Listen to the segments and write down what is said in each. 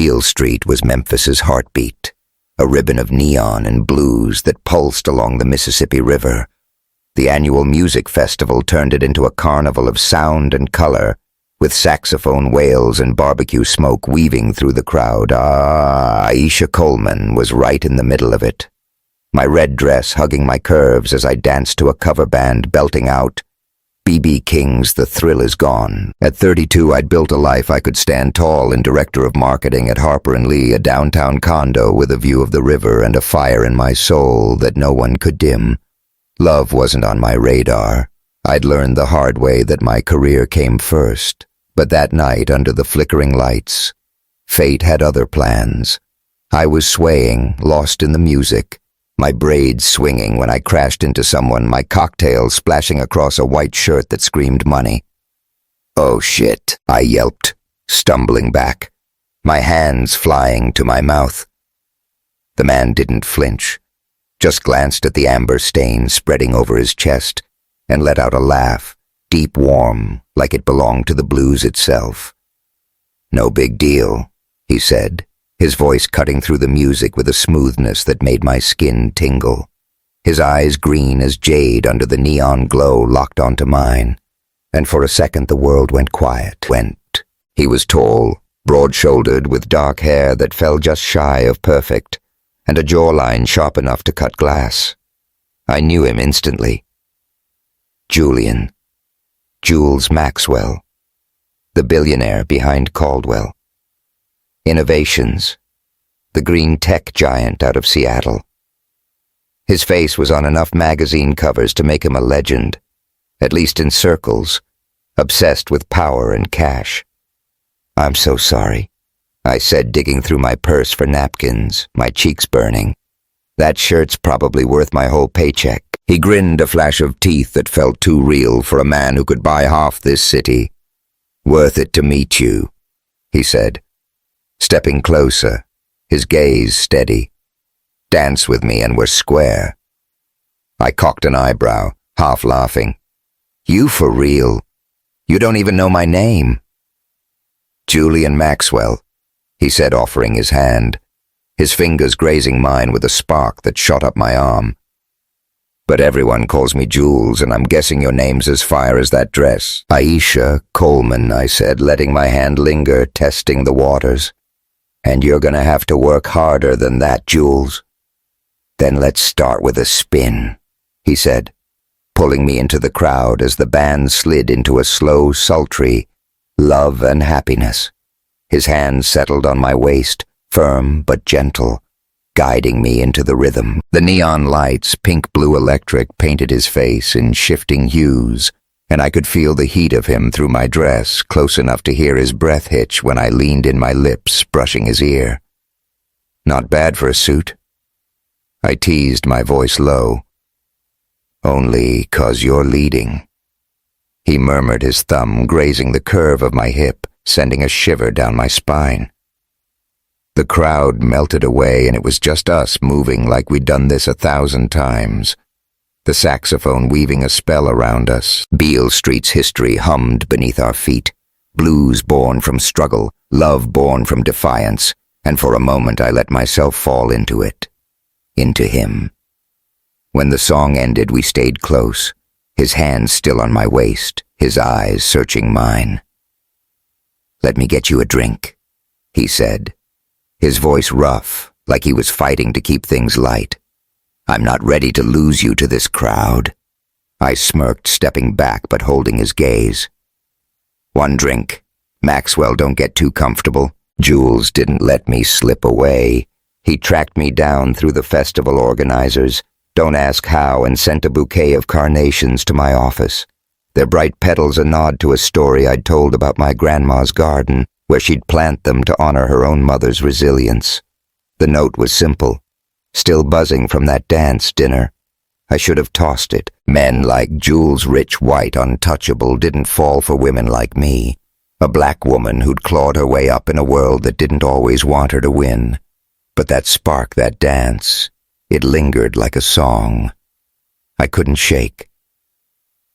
Beale Street was Memphis's heartbeat, a ribbon of neon and blues that pulsed along the Mississippi River. The annual music festival turned it into a carnival of sound and color, with saxophone wails and barbecue smoke weaving through the crowd. Aisha Coleman was right in the middle of it, my red dress hugging my curves as I danced to a cover band belting out, B.B. King's The Thrill Is Gone. At 32, I'd built a life I could stand tall in, director of marketing at Harper & Lee, a downtown condo with a view of the river and a fire in my soul that no one could dim. Love wasn't on my radar. I'd learned the hard way that my career came first. But that night, under the flickering lights, fate had other plans. I was swaying, lost in the music, my braids swinging when I crashed into someone, my cocktail splashing across a white shirt that screamed money. "Oh shit," I yelped, stumbling back, my hands flying to my mouth. The man didn't flinch, just glanced at the amber stain spreading over his chest and let out a laugh, deep, warm, like it belonged to the blues itself. "No big deal," he said, his voice cutting through the music with a smoothness that made my skin tingle. His eyes green as jade under the neon glow locked onto mine, and for a second the world went quiet. He was tall, broad-shouldered, with dark hair that fell just shy of perfect, and a jawline sharp enough to cut glass. I knew him instantly. Jules Maxwell, the billionaire behind Caldwell. Innovations, the green tech giant out of Seattle. His face was on enough magazine covers to make him a legend, at least in circles, obsessed with power and cash. "I'm so sorry," I said, digging through my purse for napkins, my cheeks burning. "That shirt's probably worth my whole paycheck." He grinned, a flash of teeth that felt too real for a man who could buy half this city. "Worth it to meet you," he said, stepping closer, his gaze steady. "Dance with me and we're square." I cocked an eyebrow, half laughing. "You for real? You don't even know my name." "Julian Maxwell," he said, offering his hand, his fingers grazing mine with a spark that shot up my arm. "But everyone calls me Jules, and I'm guessing your name's as fire as that dress." "Aisha Coleman," I said, letting my hand linger, testing the waters. "And you're gonna have to work harder than that, Jules." "Then let's start with a spin," he said, pulling me into the crowd as the band slid into a slow, sultry Love and Happiness. His hand settled on my waist, firm but gentle, guiding me into the rhythm. The neon lights, pink-blue electric, painted his face in shifting hues, and I could feel the heat of him through my dress, close enough to hear his breath hitch when I leaned in my lips, brushing his ear. "Not bad for a suit," I teased, my voice low. "Only 'cause you're leading." He murmured, his thumb grazing the curve of my hip, sending a shiver down my spine. The crowd melted away, and it was just us moving like we'd done this 1,000 times. The saxophone weaving a spell around us. Beale Street's history hummed beneath our feet. Blues born from struggle, love born from defiance, and for a moment I let myself fall into it. Into him. When the song ended, we stayed close, his hands still on my waist, his eyes searching mine. "Let me get you a drink," he said, his voice rough, like he was fighting to keep things light. "I'm not ready to lose you to this crowd." I smirked, stepping back but holding his gaze. "One drink. Maxwell, don't get too comfortable." Jules didn't let me slip away. He tracked me down through the festival organizers, don't ask how, and sent a bouquet of carnations to my office, their bright petals a nod to a story I'd told about my grandma's garden, where she'd plant them to honor her own mother's resilience. The note was simple, still buzzing from that dance dinner. I should have tossed it. Men like Jules, rich, white, untouchable, didn't fall for women like me, a black woman who'd clawed her way up in a world that didn't always want her to win. But that spark, that dance, it lingered like a song. I couldn't shake.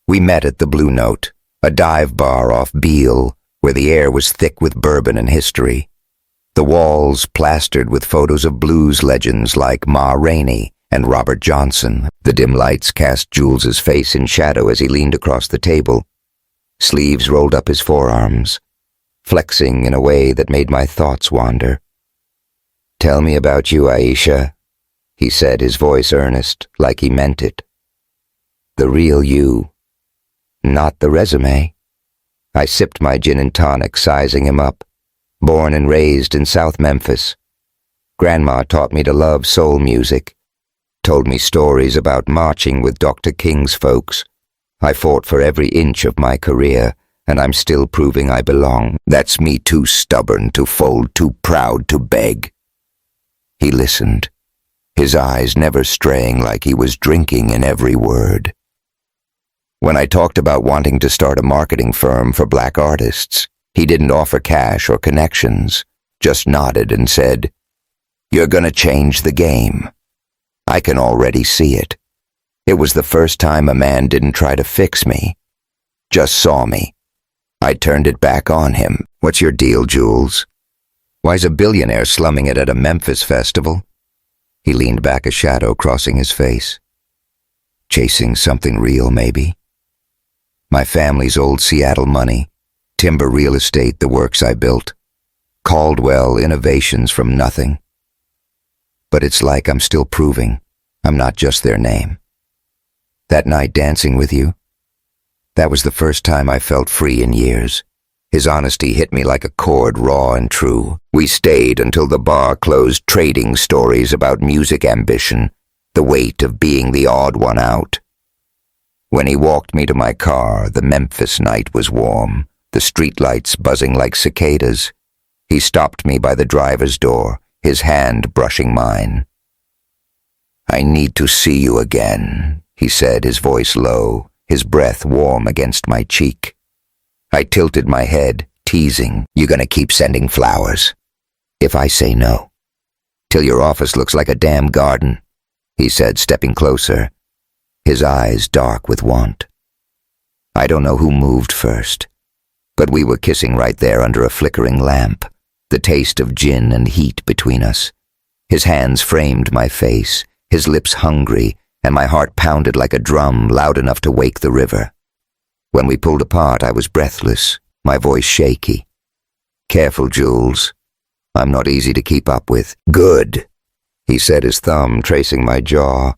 We met at the Blue Note, a dive bar off Beale, where the air was thick with bourbon and history. The walls plastered with photos of blues legends like Ma Rainey and Robert Johnson. The dim lights cast Jules's face in shadow as he leaned across the table. Sleeves rolled up his forearms, flexing in a way that made my thoughts wander. "Tell me about you, Aisha," he said, his voice earnest, like he meant it. "The real you, not the resume." I sipped my gin and tonic, sizing him up. Born and raised in South Memphis. Grandma taught me to love soul music, told me stories about marching with Dr. King's folks. I fought for every inch of my career, and I'm still proving I belong. That's me, too stubborn to fold, too proud to beg. He listened, his eyes never straying, like he was drinking in every word. When I talked about wanting to start a marketing firm for black artists, he didn't offer cash or connections, just nodded and said, "You're gonna change the game. I can already see it." It was the first time a man didn't try to fix me, just saw me. I turned it back on him. "What's your deal, Jules? Why's a billionaire slumming it at a Memphis festival?" He leaned back, a shadow crossing his face. "Chasing something real, maybe? My family's old Seattle money. Timber real estate, the works I built. Caldwell innovations from nothing. But it's like I'm still proving I'm not just their name. That night dancing with you, that was the first time I felt free in years. His honesty hit me like a chord, raw and true. We stayed until the bar closed, trading stories about music ambition, the weight of being the odd one out. When he walked me to my car, the Memphis night was warm, the streetlights buzzing like cicadas. He stopped me by the driver's door, his hand brushing mine. "I need to see you again," he said, his voice low, his breath warm against my cheek. I tilted my head, teasing, "You gonna keep sending flowers?" "If I say no." "Till your office looks like a damn garden," he said, stepping closer, his eyes dark with want. I don't know who moved first, but we were kissing right there under a flickering lamp, the taste of gin and heat between us. His hands framed my face, his lips hungry, and my heart pounded like a drum, loud enough to wake the river. When we pulled apart, I was breathless, my voice shaky. "Careful, Jules. I'm not easy to keep up with." "Good," he said, his thumb tracing my jaw.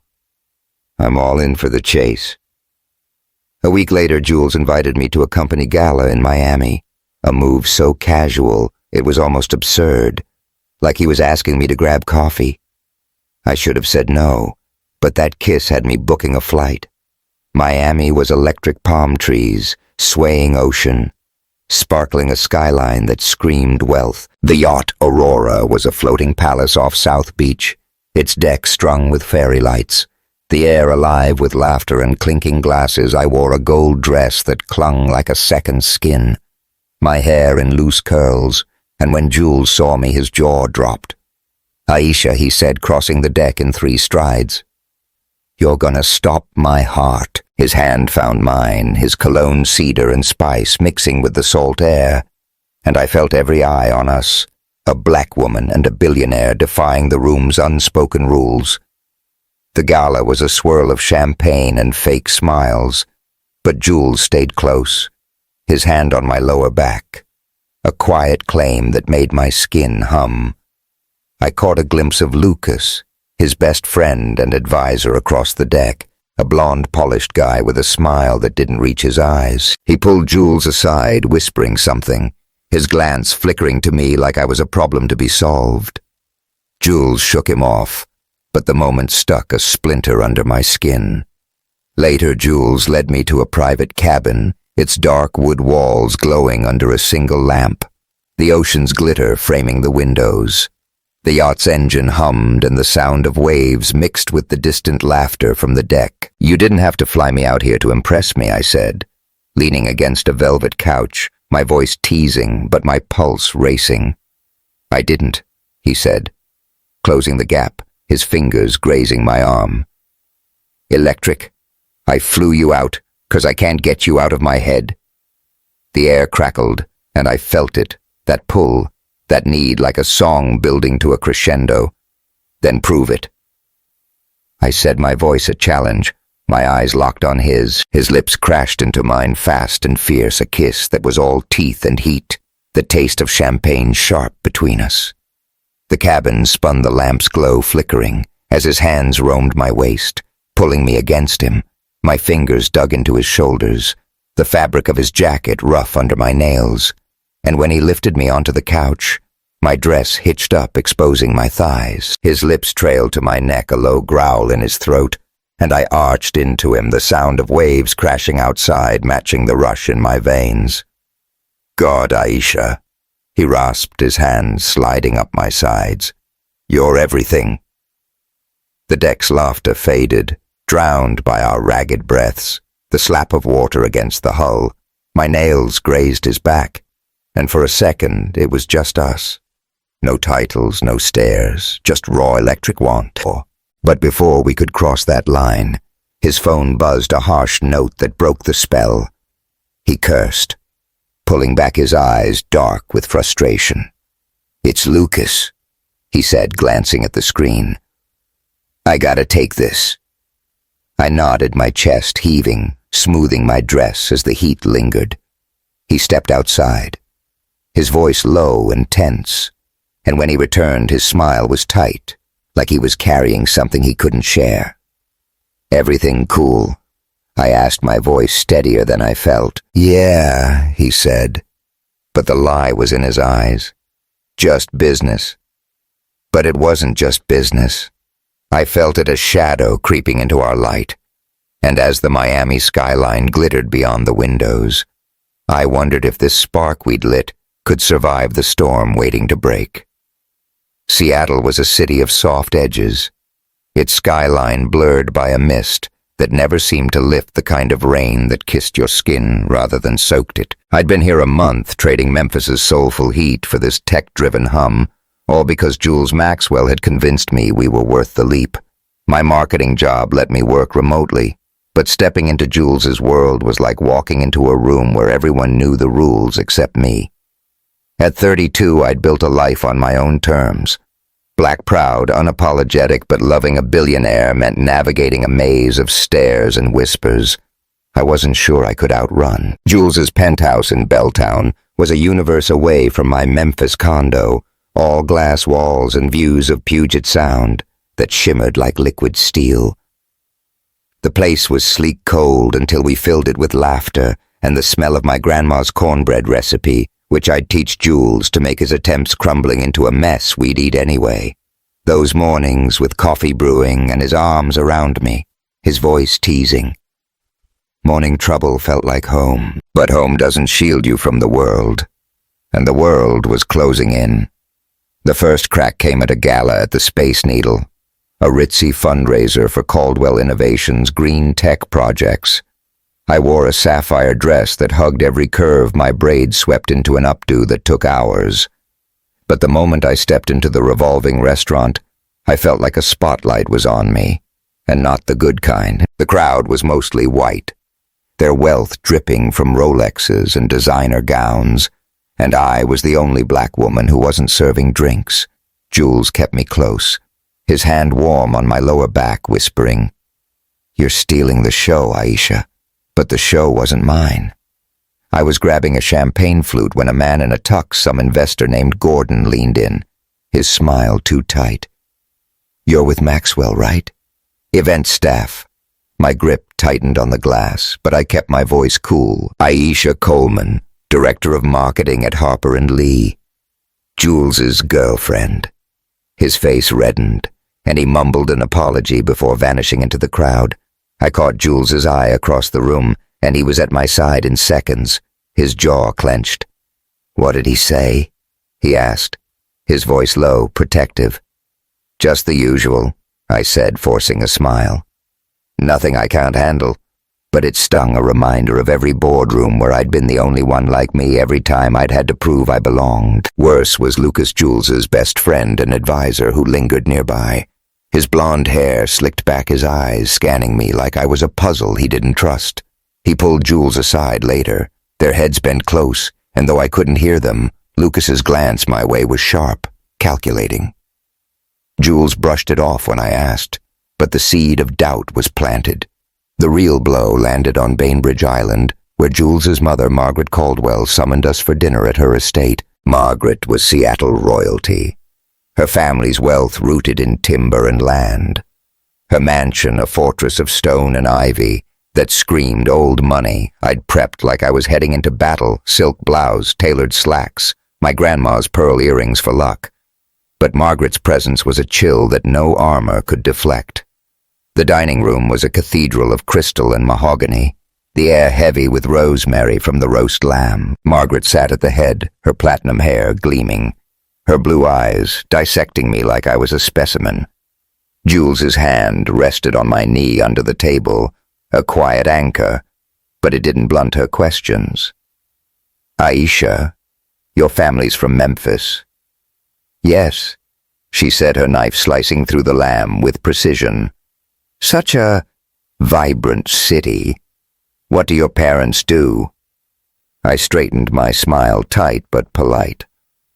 "I'm all in for the chase." A week later, Jules invited me to a company gala in Miami, a move so casual it was almost absurd, like he was asking me to grab coffee. I should have said no, but that kiss had me booking a flight. Miami was electric palm trees, swaying ocean, sparkling a skyline that screamed wealth. The yacht Aurora was a floating palace off South Beach, its deck strung with fairy lights. The air alive with laughter and clinking glasses. I wore a gold dress that clung like a second skin, my hair in loose curls, and when Jules saw me, his jaw dropped. "Aisha," he said, crossing the deck in 3 strides. "You're gonna stop my heart." His hand found mine, his cologne cedar and spice mixing with the salt air, and I felt every eye on us, a black woman and a billionaire defying the room's unspoken rules. The gala was a swirl of champagne and fake smiles, but Jules stayed close, his hand on my lower back, a quiet claim that made my skin hum. I caught a glimpse of Lucas, his best friend and advisor across the deck, a blonde, polished guy with a smile that didn't reach his eyes. He pulled Jules aside, whispering something, his glance flickering to me like I was a problem to be solved. Jules shook him off, but the moment stuck a splinter under my skin. Later, Jules led me to a private cabin, its dark wood walls glowing under a single lamp, the ocean's glitter framing the windows. The yacht's engine hummed and the sound of waves mixed with the distant laughter from the deck. "You didn't have to fly me out here to impress me," I said, leaning against a velvet couch, my voice teasing but my pulse racing. "I didn't," he said, closing the gap, his fingers grazing my arm. "Electric. I flew you out, 'cause I can't get you out of my head." The air crackled, and I felt it, that pull, that need like a song building to a crescendo. Then prove it. I said, my voice a challenge, my eyes locked on his lips crashed into mine fast and fierce, a kiss that was all teeth and heat, the taste of champagne sharp between us. The cabin spun, the lamp's glow flickering, as his hands roamed my waist, pulling me against him. My fingers dug into his shoulders, the fabric of his jacket rough under my nails, and when he lifted me onto the couch, my dress hitched up, exposing my thighs. His lips trailed to my neck, a low growl in his throat, and I arched into him, the sound of waves crashing outside matching the rush in my veins. God, Aisha, he rasped, his hands sliding up my sides. You're everything. The deck's laughter faded, drowned by our ragged breaths, the slap of water against the hull. My nails grazed his back, and for a second it was just us. No titles, no stares, just raw electric want. But before we could cross that line, his phone buzzed a harsh note that broke the spell. He cursed, pulling back his eyes dark with frustration. It's Lucas, he said, glancing at the screen. I gotta take this. I nodded, my chest heaving, smoothing my dress as the heat lingered. He stepped outside, his voice low and tense, and when he returned, his smile was tight, like he was carrying something he couldn't share. Everything cool? I asked, my voice steadier than I felt. Yeah, he said, but the lie was in his eyes. Just business. But it wasn't just business. I felt it, a shadow creeping into our light, and as the Miami skyline glittered beyond the windows, I wondered if this spark we'd lit could survive the storm waiting to break. Seattle was a city of soft edges, its skyline blurred by a mist that never seemed to lift, the kind of rain that kissed your skin rather than soaked it. I'd been here a month, trading Memphis's soulful heat for this tech-driven hum, all because Jules Maxwell had convinced me we were worth the leap. My marketing job let me work remotely, but stepping into Jules's world was like walking into a room where everyone knew the rules except me. At 32, I'd built a life on my own terms. Black proud, unapologetic, but loving a billionaire meant navigating a maze of stares and whispers I wasn't sure I could outrun. Jules's penthouse in Belltown was a universe away from my Memphis condo, all glass walls and views of Puget Sound that shimmered like liquid steel. The place was sleek cold until we filled it with laughter and the smell of my grandma's cornbread recipe, which I'd teach Jules to make his attempts crumbling into a mess we'd eat anyway. Those mornings with coffee brewing and his arms around me, his voice teasing. Morning trouble felt like home, but home doesn't shield you from the world, and the world was closing in. The first crack came at a gala at the Space Needle, a ritzy fundraiser for Caldwell Innovations' green tech projects. I wore a sapphire dress that hugged every curve, my braids swept into an updo that took hours. But the moment I stepped into the revolving restaurant, I felt like a spotlight was on me, and not the good kind. The crowd was mostly white, their wealth dripping from Rolexes and designer gowns, and I was the only black woman who wasn't serving drinks. Jules kept me close, his hand warm on my lower back, whispering, "You're stealing the show, Aisha." But the show wasn't mine. I was grabbing a champagne flute when a man in a tux, some investor named Gordon, leaned in, his smile too tight. "You're with Maxwell, right?" "Event staff." My grip tightened on the glass, but I kept my voice cool. "Aisha Coleman, director of marketing at Harper & Lee. Jules's girlfriend." His face reddened, and he mumbled an apology before vanishing into the crowd. I caught Jules's eye across the room, and he was at my side in seconds, his jaw clenched. "What did he say?" he asked, his voice low, protective. "Just the usual," I said, forcing a smile. "Nothing I can't handle," but it stung, a reminder of every boardroom where I'd been the only one like me, every time I'd had to prove I belonged. Worse was Lucas, Jules's best friend and advisor, who lingered nearby. His blonde hair slicked back, his eyes scanning me like I was a puzzle he didn't trust. He pulled Jules aside later, their heads bent close, and though I couldn't hear them, Lucas's glance my way was sharp, calculating. Jules brushed it off when I asked, but the seed of doubt was planted. The real blow landed on Bainbridge Island, where Jules's mother, Margaret Caldwell, summoned us for dinner at her estate. Margaret was Seattle royalty, her family's wealth rooted in timber and land. Her mansion a fortress of stone and ivy that screamed old money. I'd prepped like I was heading into battle, silk blouse, tailored slacks, my grandma's pearl earrings for luck. But Margaret's presence was a chill that no armor could deflect. The dining room was a cathedral of crystal and mahogany, the air heavy with rosemary from the roast lamb. Margaret sat at the head, her platinum hair gleaming, her blue eyes dissecting me like I was a specimen. Jules's hand rested on my knee under the table, a quiet anchor, but it didn't blunt her questions. "Aisha, your family's from Memphis." "Yes," she said, her knife slicing through the lamb with precision. "Such a vibrant city. What do your parents do?" I straightened my smile tight but polite.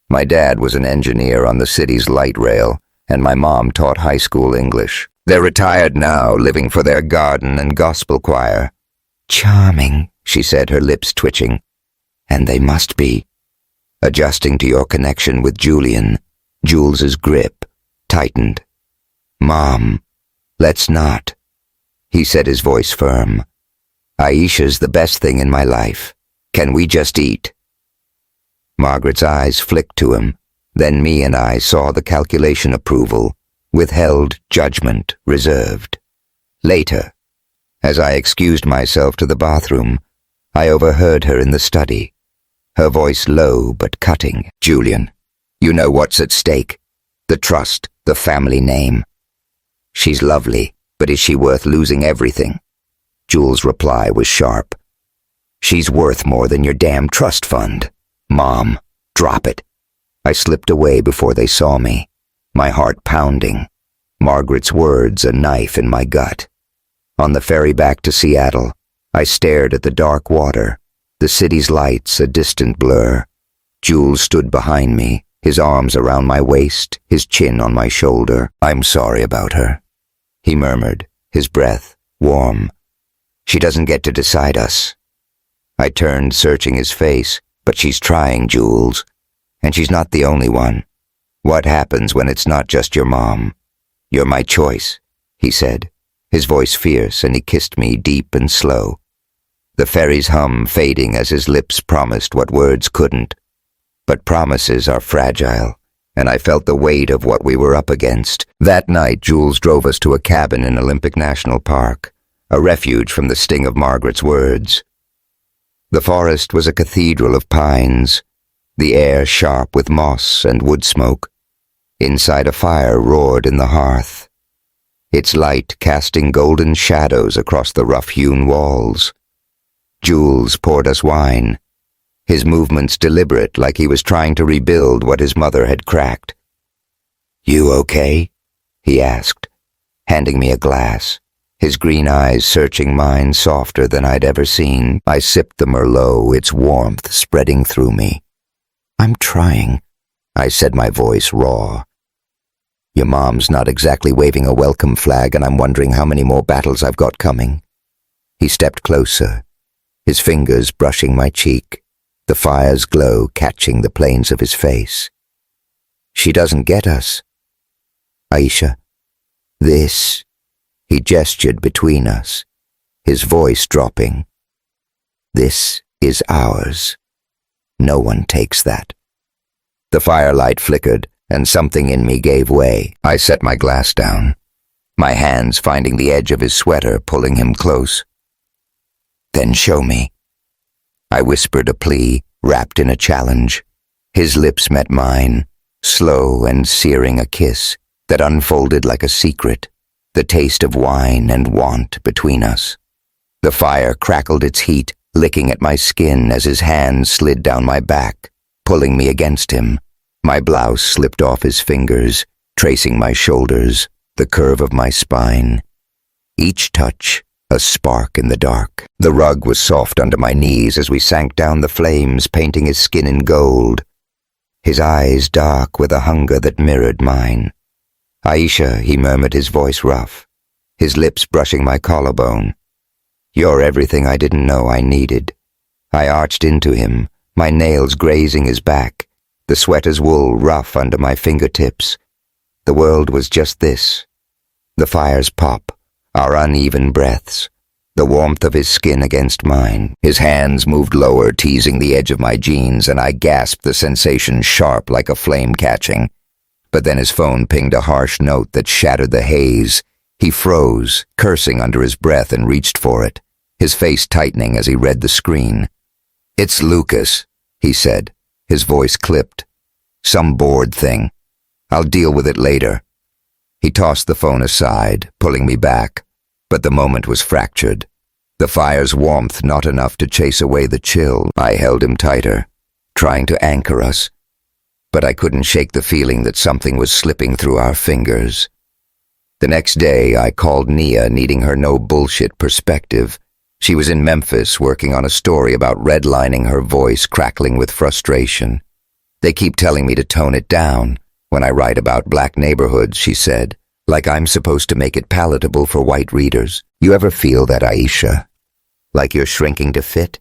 My dad was an engineer on the city's light rail, and my mom taught high school English. They're retired now, living for their garden and gospel choir. "Charming," she said, her lips twitching. "And they must be." Adjusting to your connection with Julian, Jules's grip tightened. "Mom, let's not," he said, his voice firm. "Aisha's the best thing in my life. Can we just eat?" Margaret's eyes flicked to him. Then me and I saw the calculation approval, withheld judgment, reserved. Later, as I excused myself to the bathroom, I overheard her in the study, her voice low but cutting. "Julian, you know what's at stake. The trust, the family name. She's lovely, but is she worth losing everything?" Jules' reply was sharp. "She's worth more than your damn trust fund. Mom, drop it." I slipped away before they saw me, my heart pounding, Margaret's words a knife in my gut. On the ferry back to Seattle, I stared at the dark water, the city's lights a distant blur. Jules stood behind me, his arms around my waist, his chin on my shoulder. "I'm sorry about her," he murmured, his breath warm. "She doesn't get to decide us." I turned, searching his face. "But she's trying, Jules. And she's not the only one. What happens when it's not just your mom?" "You're my choice," he said, his voice fierce, and he kissed me deep and slow, the ferry's hum fading as his lips promised what words couldn't. But promises are fragile, and I felt the weight of what we were up against. That night, Jules drove us to a cabin in Olympic National Park, a refuge from the sting of Margaret's words. The forest was a cathedral of pines, the air sharp with moss and wood smoke. Inside a fire roared in the hearth, its light casting golden shadows across the rough-hewn walls. Jules poured us wine, his movements deliberate like he was trying to rebuild what his mother had cracked. "You okay?" he asked, handing me a glass, his green eyes searching mine softer than I'd ever seen. I sipped the Merlot, its warmth spreading through me. "I'm trying," I said, my voice raw. "Your mom's not exactly waving a welcome flag, and I'm wondering how many more battles I've got coming." He stepped closer, his fingers brushing my cheek, the fire's glow catching the planes of his face. "She doesn't get us. Aisha, this," he gestured between us, his voice dropping. "This is ours. No one takes that." The firelight flickered, and something in me gave way. I set my glass down, my hands finding the edge of his sweater, pulling him close. "Then show me," I whispered, a plea wrapped in a challenge. His lips met mine, slow and searing, a kiss that unfolded like a secret, the taste of wine and want between us. The fire crackled its heat, licking at my skin as his hands slid down my back, pulling me against him. My blouse slipped off his fingers, tracing my shoulders, the curve of my spine. Each touch, a spark in the dark. The rug was soft under my knees as we sank down the flames, painting his skin in gold. his eyes dark with a hunger that mirrored mine. "Aisha," he murmured, his voice rough, his lips brushing my collarbone. "You're everything I didn't know I needed." I arched into him, my nails grazing his back, the sweater's wool rough under my fingertips. The world was just this. The fire's pop, our uneven breaths, the warmth of his skin against mine. His hands moved lower, teasing the edge of my jeans, and I gasped, the sensation sharp like a flame catching. But then his phone pinged a harsh note that shattered the haze. He froze, cursing under his breath, and reached for it, his face tightening as he read the screen. "It's Lucas," he said, his voice clipped. "Some bored thing. I'll deal with it later." He tossed the phone aside, pulling me back, but the moment was fractured. The fire's warmth not enough to chase away the chill. I held him tighter, trying to anchor us, but I couldn't shake the feeling that something was slipping through our fingers. The next day, I called Nia, needing her no-bullshit perspective. She was in Memphis, working on a story about redlining, her voice crackling with frustration. "They keep telling me to tone it down when I write about black neighborhoods," she said, "like I'm supposed to make it palatable for white readers. You ever feel that, Aisha? Like you're shrinking to fit?"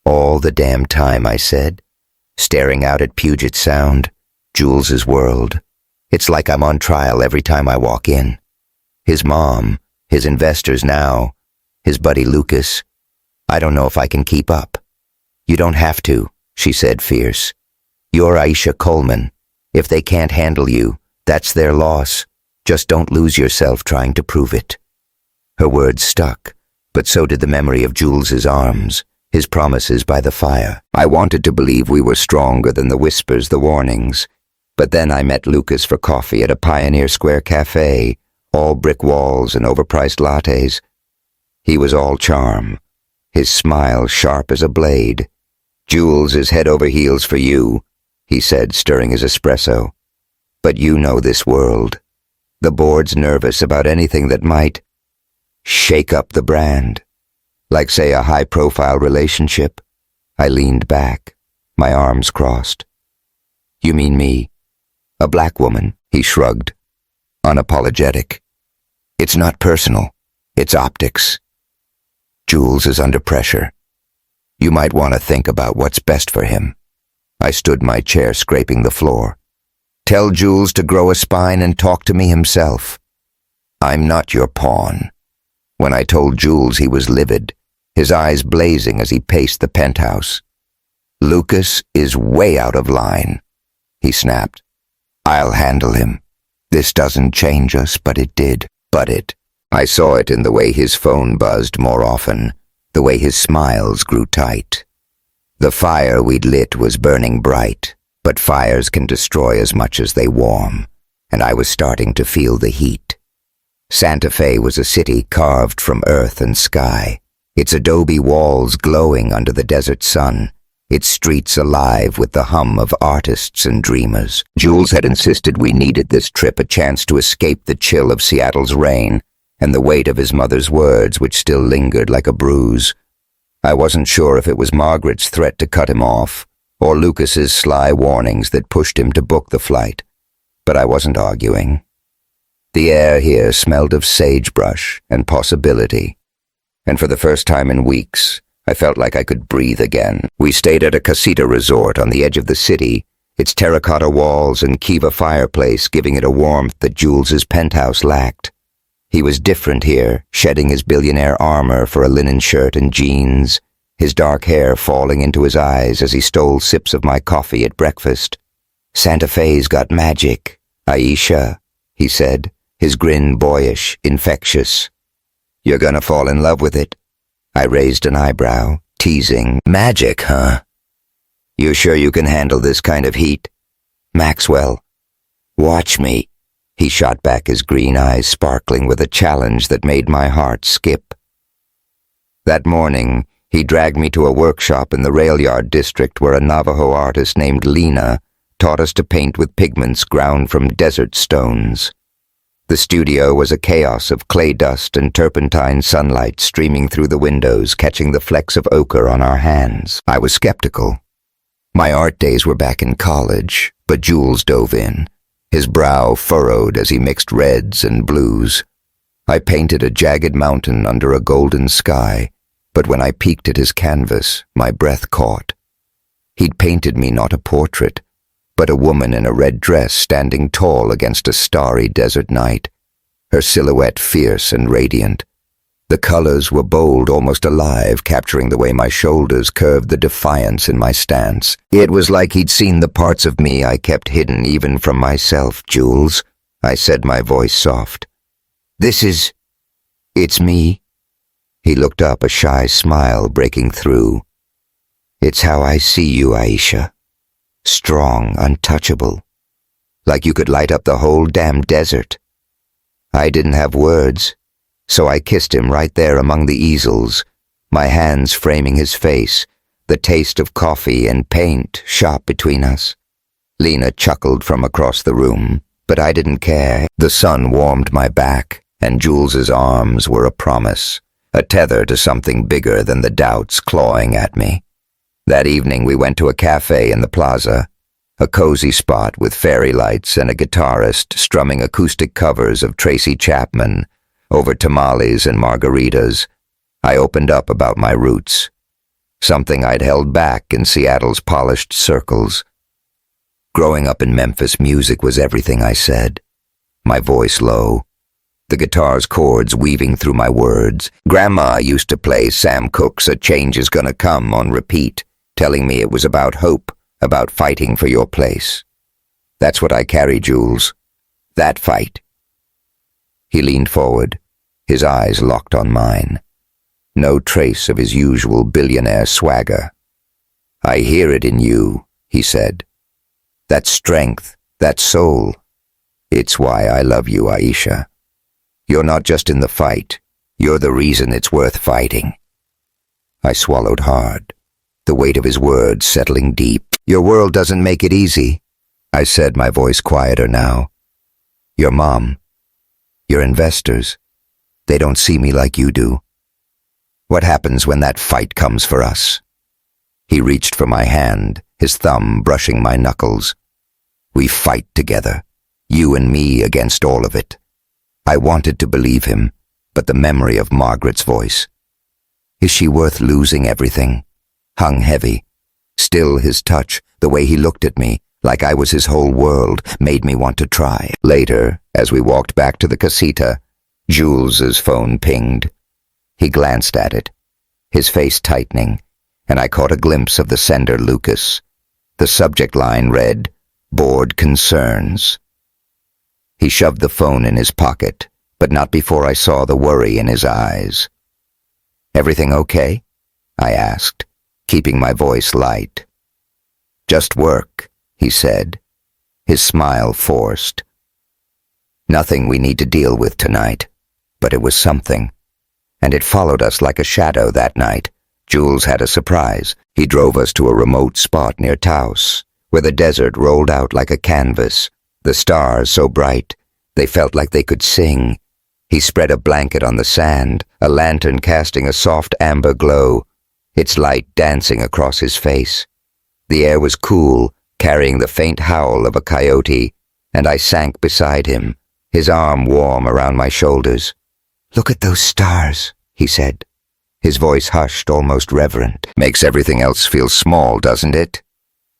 "All the damn time," I said, staring out at Puget Sound, Jules's world. "It's like I'm on trial every time I walk in. His mom, his investors now, his buddy Lucas. I don't know if I can keep up." "You don't have to," she said, fierce. "You're Aisha Coleman. If they can't handle you, that's their loss. Just don't lose yourself trying to prove it." Her words stuck, but so did the memory of Jules's arms, his promises by the fire. I wanted to believe we were stronger than the whispers, the warnings. But then I met Lucas for coffee at a Pioneer Square cafe, all brick walls and overpriced lattes. He was all charm, his smile sharp as a blade. "Jules is head over heels for you," he said, stirring his espresso. "But you know this world. The board's nervous about anything that might shake up the brand. Like, say, a high-profile relationship." I leaned back, my arms crossed. "You mean me? A black woman?" He shrugged, unapologetic. "It's not personal. It's optics. Jules is under pressure. You might want to think about what's best for him." I stood my chair, scraping the floor. "Tell Jules to grow a spine and talk to me himself. I'm not your pawn." When I told Jules, he was livid, his eyes blazing as he paced the penthouse. "Lucas is way out of line," he snapped. "I'll handle him. This doesn't change us, but it did." But it. I saw it in the way his phone buzzed more often, the way his smiles grew tight. The fire we'd lit was burning bright, but fires can destroy as much as they warm, and I was starting to feel the heat. Santa Fe was a city carved from earth and sky, its adobe walls glowing under the desert sun, its streets alive with the hum of artists and dreamers. Jules had insisted we needed this trip, a chance to escape the chill of Seattle's rain and the weight of his mother's words, which still lingered like a bruise. I wasn't sure if it was Margaret's threat to cut him off, or Lucas's sly warnings that pushed him to book the flight, but I wasn't arguing. The air here smelled of sagebrush and possibility, and for the first time in weeks, I felt like I could breathe again. We stayed at a casita resort on the edge of the city, its terracotta walls and kiva fireplace giving it a warmth that Jules's penthouse lacked. He was different here, shedding his billionaire armor for a linen shirt and jeans, his dark hair falling into his eyes as he stole sips of my coffee at breakfast. "Santa Fe's got magic, Aisha," he said, his grin boyish, infectious. "You're gonna fall in love with it." I raised an eyebrow, teasing. "Magic, huh? You sure you can handle this kind of heat?" "Maxwell, watch me." He shot back, his green eyes sparkling with a challenge that made my heart skip. That morning, he dragged me to a workshop in the rail yard district where a Navajo artist named Lena taught us to paint with pigments ground from desert stones. The studio was a chaos of clay dust and turpentine sunlight streaming through the windows, catching the flecks of ochre on our hands. I was skeptical. My art days were back in college, but Jules dove in, his brow furrowed as he mixed reds and blues. I painted a jagged mountain under a golden sky, but when I peeked at his canvas, my breath caught. He'd painted me not a portrait, but a woman in a red dress standing tall against a starry desert night, her silhouette fierce and radiant. The colors were bold, almost alive, capturing the way my shoulders curved, the defiance in my stance. It was like he'd seen the parts of me I kept hidden even from myself. Jules, I said, my voice soft. It's me. He looked up, a shy smile breaking through. It's how I see you, Aisha. Strong, untouchable. Like you could light up the whole damn desert. I didn't have words, so I kissed him right there among the easels, my hands framing his face, the taste of coffee and paint sharp between us. Lena chuckled from across the room, but I didn't care. The sun warmed my back, and Jules's arms were a promise, a tether to something bigger than the doubts clawing at me. That evening we went to a cafe in the plaza, a cozy spot with fairy lights and a guitarist strumming acoustic covers of Tracy Chapman over tamales and margaritas. I opened up about my roots, something I'd held back in Seattle's polished circles. Growing up in Memphis, music was everything, I said, my voice low, the guitar's chords weaving through my words. Grandma used to play Sam Cooke's A Change Is Gonna Come on repeat, telling me it was about hope, about fighting for your place. That's what I carry, Jules. That fight. He leaned forward, his eyes locked on mine. No trace of his usual billionaire swagger. I hear it in you, he said. That strength, that soul. It's why I love you, Aisha. You're not just in the fight. You're the reason it's worth fighting. I swallowed hard, the weight of his words settling deep. Your world doesn't make it easy, I said, my voice quieter now. Your mom, your investors, they don't see me like you do. What happens when that fight comes for us? He reached for my hand, his thumb brushing my knuckles. We fight together, you and me against all of it. I wanted to believe him, but the memory of Margaret's voice. Is she worth losing everything? Hung heavy. Still his touch, the way he looked at me, like I was his whole world, made me want to try. Later, as we walked back to the casita, Jules's phone pinged. He glanced at it, his face tightening, and I caught a glimpse of the sender, Lucas. The subject line read, Board Concerns. He shoved the phone in his pocket, but not before I saw the worry in his eyes. Everything okay? I asked, keeping my voice light. Just work, he said, his smile forced. Nothing we need to deal with tonight, but it was something. And it followed us like a shadow that night. Jules had a surprise. He drove us to a remote spot near Taos, where the desert rolled out like a canvas, the stars so bright, they felt like they could sing. He spread a blanket on the sand, a lantern casting a soft amber glow, its light dancing across his face. The air was cool, carrying the faint howl of a coyote, and I sank beside him, his arm warm around my shoulders. Look at those stars, he said, his voice hushed, almost reverent. Makes everything else feel small, doesn't it?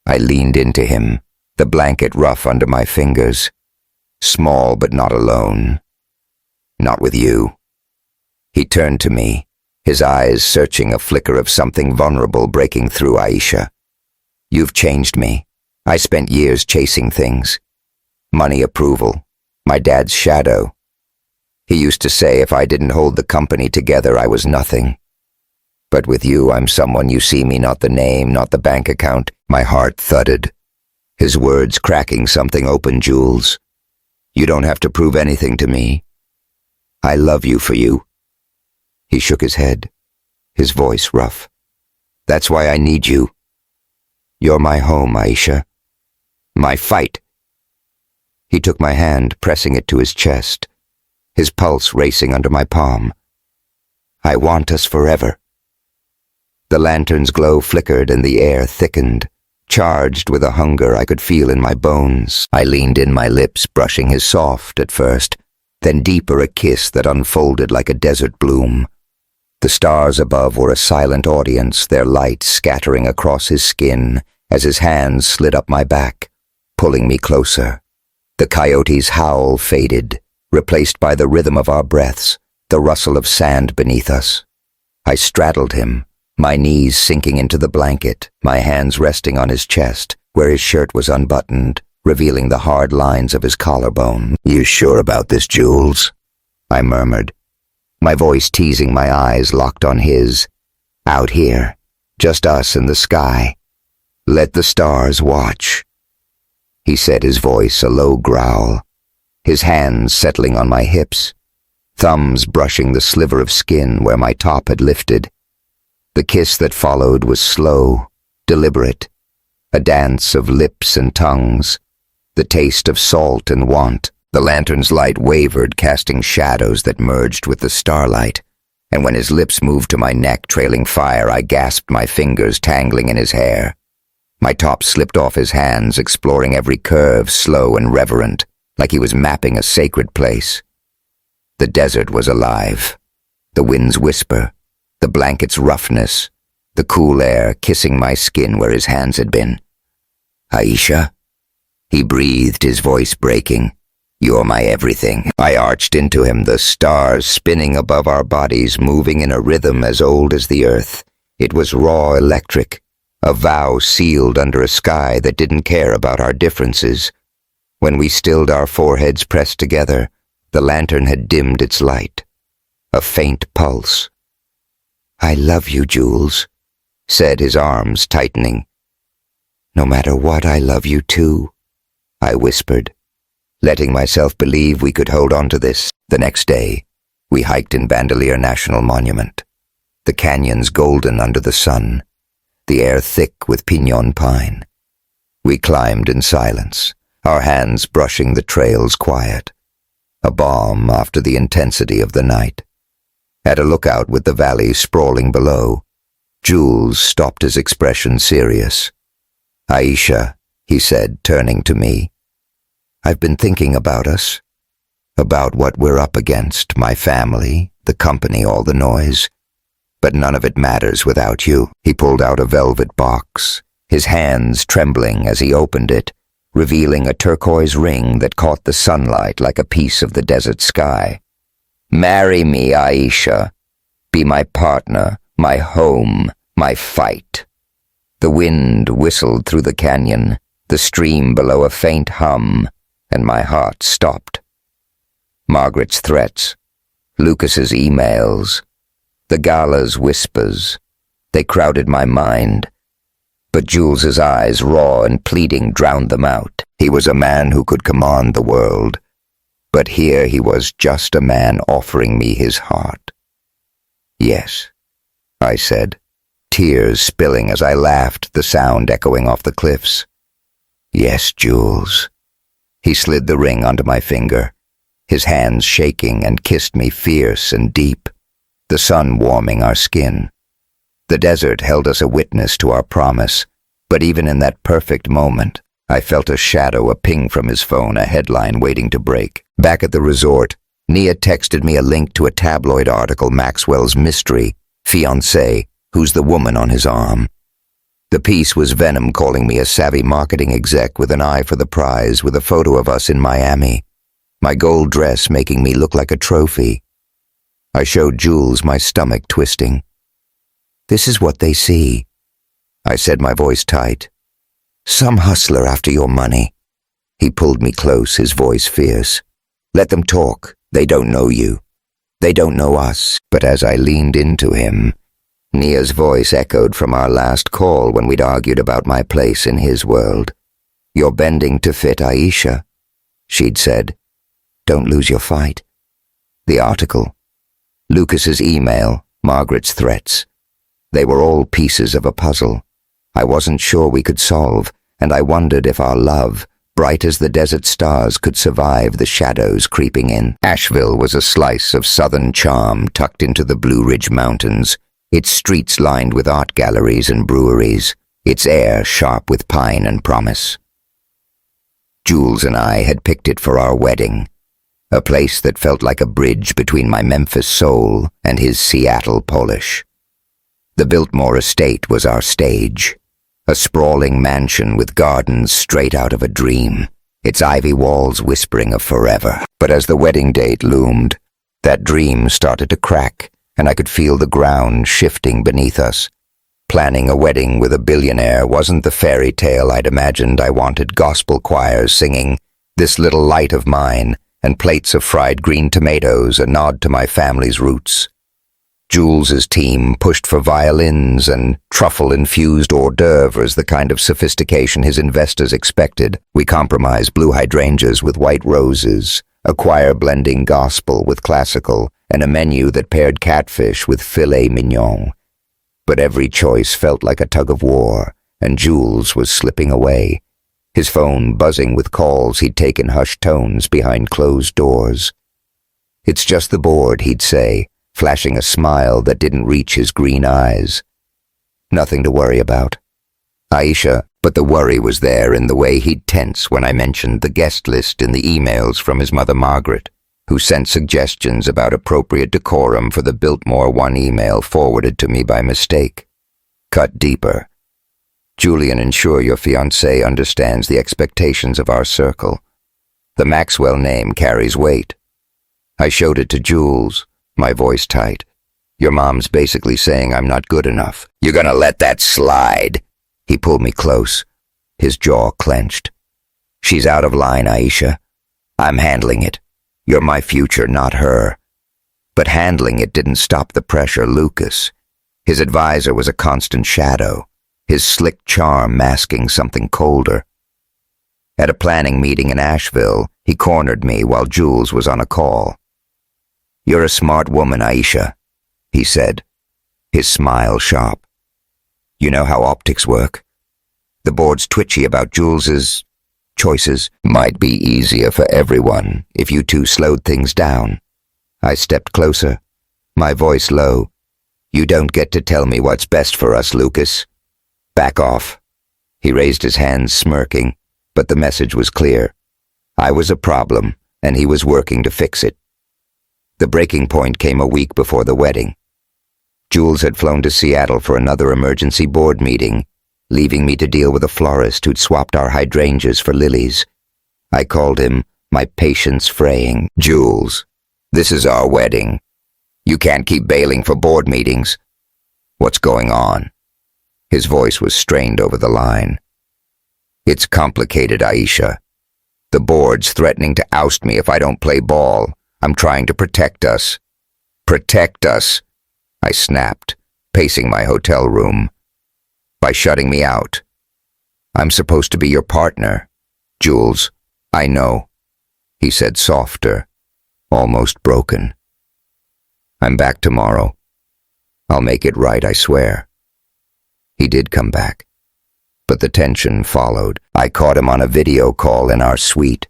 I leaned into him, the blanket rough under my fingers. Small but not alone. Not with you. He turned to me, his eyes searching, a flicker of something vulnerable breaking through. Aisha, you've changed me. I spent years chasing things. Money, approval, my dad's shadow. He used to say if I didn't hold the company together, I was nothing. But with you, I'm someone you see me, not the name, not the bank account. My heart thudded, his words cracking something open. Jules, you don't have to prove anything to me. I love you for you. He shook his head, his voice rough. That's why I need you. You're my home, Aisha. My fight. He took my hand, pressing it to his chest, his pulse racing under my palm. I want us forever. The lantern's glow flickered and the air thickened, charged with a hunger I could feel in my bones. I leaned in, my lips brushing his soft at first, then deeper, a kiss that unfolded like a desert bloom. The stars above were a silent audience, their light scattering across his skin as his hands slid up my back, pulling me closer. The coyote's howl faded, replaced by the rhythm of our breaths, the rustle of sand beneath us. I straddled him, my knees sinking into the blanket, my hands resting on his chest, where his shirt was unbuttoned, revealing the hard lines of his collarbone. "You sure about this, Jules?" I murmured, my voice teasing, my eyes locked on his. "Out here, just us and the sky. Let the stars watch," he said, his voice a low growl, his hands settling on my hips, thumbs brushing the sliver of skin where my top had lifted. The kiss that followed was slow, deliberate, a dance of lips and tongues, the taste of salt and want. The lantern's light wavered, casting shadows that merged with the starlight, and when his lips moved to my neck, trailing fire, I gasped, my fingers tangling in his hair. My top slipped off his hands, exploring every curve, slow and reverent, like he was mapping a sacred place. The desert was alive. The wind's whisper, the blanket's roughness, the cool air kissing my skin where his hands had been. "Aisha?" he breathed, his voice breaking. "You're my everything." I arched into him, the stars spinning above our bodies, moving in a rhythm as old as the earth. It was raw, electric, a vow sealed under a sky that didn't care about our differences. When we stilled, our foreheads pressed together, the lantern had dimmed its light. A faint pulse. "I love you, Jules," said, his arms tightening. "No matter what, I love you too," I whispered, letting myself believe we could hold on to this. The next day, we hiked in Bandelier National Monument, the canyons golden under the sun, the air thick with pinon pine. We climbed in silence, our hands brushing the trails quiet, a balm after the intensity of the night. At a lookout with the valley sprawling below, Jules stopped, his expression serious. "Aisha," he said, turning to me, "I've been thinking about us, about what we're up against, my family, the company, all the noise. But none of it matters without you." He pulled out a velvet box, his hands trembling as he opened it, revealing a turquoise ring that caught the sunlight like a piece of the desert sky. "Marry me, Aisha. Be my partner, my home, my fight." The wind whistled through the canyon, the stream below a faint hum, and my heart stopped. Margaret's threats, Lucas's emails, the gala's whispers, they crowded my mind. But Jules's eyes, raw and pleading, drowned them out. He was a man who could command the world, but here he was just a man offering me his heart. "Yes," I said, tears spilling as I laughed, the sound echoing off the cliffs. "Yes, Jules." He slid the ring onto my finger, his hands shaking, and kissed me fierce and deep, the sun warming our skin. The desert held us a witness to our promise, but even in that perfect moment, I felt a shadow, a ping from his phone, a headline waiting to break. Back at the resort, Nia texted me a link to a tabloid article, Maxwell's mystery, fiancé, who's the woman on his arm. The piece was venom, calling me a savvy marketing exec with an eye for the prize, with a photo of us in Miami, my gold dress making me look like a trophy. I showed Jules, my stomach twisting. "This is what they see," I said, my voice tight. "Some hustler after your money." He pulled me close, his voice fierce. "Let them talk. They don't know you. They don't know us." But as I leaned into him, Nia's voice echoed from our last call when we'd argued about my place in his world. "You're bending to fit, Aisha," she'd said. "Don't lose your fight." The article, Lucas's email, Margaret's threats. They were all pieces of a puzzle I wasn't sure we could solve, and I wondered if our love, bright as the desert stars, could survive the shadows creeping in. Asheville was a slice of southern charm tucked into the Blue Ridge Mountains, its streets lined with art galleries and breweries. its air sharp with pine and promise. Jules and I had picked it for our wedding, a place that felt like a bridge between my Memphis soul and his Seattle Polish. The Biltmore estate was our stage, a sprawling mansion with gardens straight out of a dream, its ivy walls whispering of forever. But as the wedding date loomed, that dream started to crack, and I could feel the ground shifting beneath us. Planning a wedding with a billionaire wasn't the fairy tale I'd imagined. I wanted gospel choirs singing "This Little Light of Mine" and plates of fried green tomatoes, a nod to my family's roots. Jules's team pushed for violins and truffle-infused hors d'oeuvres, the kind of sophistication his investors expected. We compromised blue hydrangeas with white roses, a choir blending gospel with classical, and a menu that paired catfish with filet mignon. But every choice felt like a tug-of-war, and Jules was slipping away, his phone buzzing with calls he'd taken hushed tones behind closed doors. "It's just the board," he'd say, flashing a smile that didn't reach his green eyes. "Nothing to worry about, Aisha," but the worry was there in the way he'd tense when I mentioned the guest list in the emails from his mother Margaret, who sent suggestions about appropriate decorum for the Biltmore one email forwarded to me by mistake. Cut deeper. "Julian, ensure your fiancé understands the expectations of our circle. The Maxwell name carries weight." I showed it to Jules, my voice tight. "Your mom's basically saying I'm not good enough." "You're gonna let that slide?" He pulled me close, his jaw clenched. "She's out of line, Aisha. I'm handling it. You're my future, not her." But handling it didn't stop the pressure. Lucas, his advisor, was a constant shadow, his slick charm masking something colder. At a planning meeting in Asheville, he cornered me while Jules was on a call. "You're a smart woman, Aisha," he said, his smile sharp. "You know how optics work. The board's twitchy about Jules's choices. Might be easier for everyone if you two slowed things down." I stepped closer, my voice low. "You don't get to tell me what's best for us, Lucas. Back off." He raised his hands, smirking, but the message was clear. I was a problem, and he was working to fix it. The breaking point came a week before the wedding. Jules had flown to Seattle for another emergency board meeting, leaving me to deal with a florist who'd swapped our hydrangeas for lilies. I called him, my patience fraying. "Jules, this is our wedding. You can't keep bailing for board meetings. What's going on?" His voice was strained over the line. "It's complicated, Aisha. The board's threatening to oust me if I don't play ball. I'm trying to protect us." "Protect us?" I snapped, pacing my hotel room. "By shutting me out. I'm supposed to be your partner, Jules." "I know," he said, softer, almost broken. "I'm back tomorrow. I'll make it right, I swear." He did come back, but the tension followed. I caught him on a video call in our suite,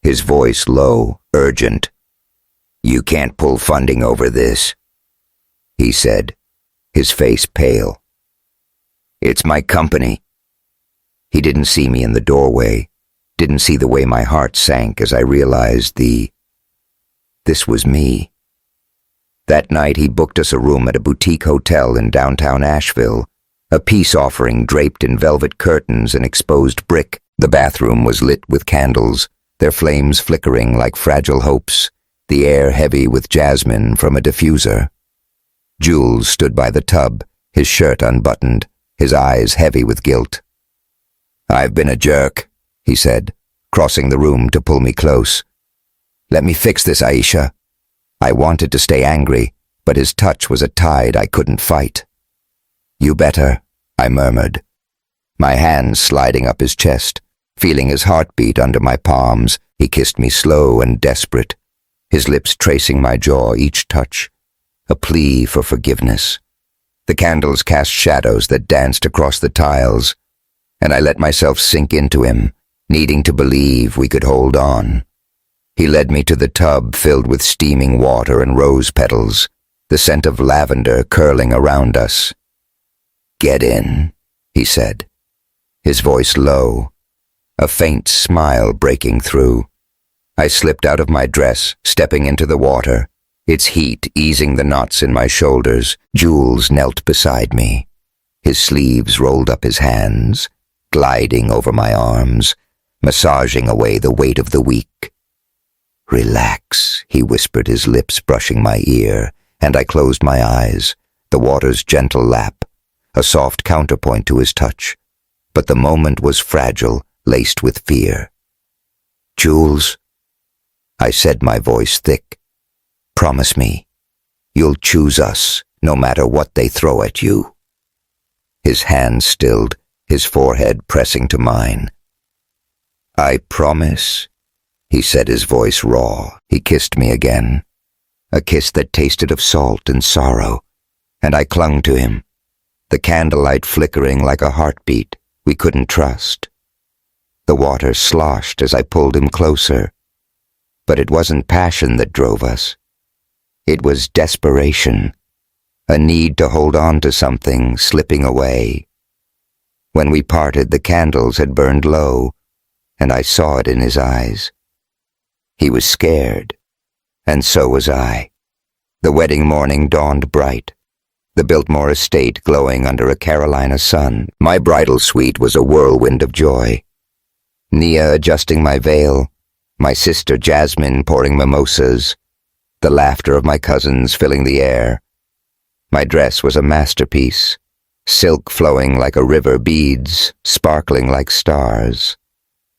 his voice low, urgent. "You can't pull funding over this," he said, his face pale. "It's my company." He didn't see me in the doorway, didn't see the way my heart sank as I realized this was me. That night he booked us a room at a boutique hotel in downtown Asheville, a peace offering draped in velvet curtains and exposed brick. The bathroom was lit with candles, their flames flickering like fragile hopes, the air heavy with jasmine from a diffuser. Jules stood by the tub, his shirt unbuttoned, his eyes heavy with guilt. "I've been a jerk," he said, crossing the room to pull me close. "Let me fix this, Aisha." I wanted to stay angry, but his touch was a tide I couldn't fight. "You better," I murmured, my hands sliding up his chest, feeling his heartbeat under my palms. He kissed me slow and desperate, his lips tracing my jaw each touch, a plea for forgiveness. The candles cast shadows that danced across the tiles, and I let myself sink into him, needing to believe we could hold on. He led me to the tub filled with steaming water and rose petals, the scent of lavender curling around us. "Get in," he said, his voice low, a faint smile breaking through. I slipped out of my dress, stepping into the water, its heat easing the knots in my shoulders. Jules knelt beside me, his sleeves rolled up his hands, gliding over my arms, massaging away the weight of the week. "Relax," he whispered, his lips brushing my ear, and I closed my eyes, the water's gentle lap, a soft counterpoint to his touch. But the moment was fragile, laced with fear. "Jules," I said, my voice thick, "promise me, you'll choose us, no matter what they throw at you." His hand stilled, his forehead pressing to mine. "I promise," he said, his voice raw. He kissed me again, a kiss that tasted of salt and sorrow, and I clung to him, the candlelight flickering like a heartbeat we couldn't trust. The water sloshed as I pulled him closer, but it wasn't passion that drove us. It was desperation, a need to hold on to something slipping away. When we parted, the candles had burned low, and I saw it in his eyes. He was scared, and so was I. The wedding morning dawned bright, the Biltmore estate glowing under a Carolina sun. My bridal suite was a whirlwind of joy. Nia adjusting my veil, my sister Jasmine pouring mimosas, the laughter of my cousins filling the air. My dress was a masterpiece, silk flowing like a river, beads sparkling like stars.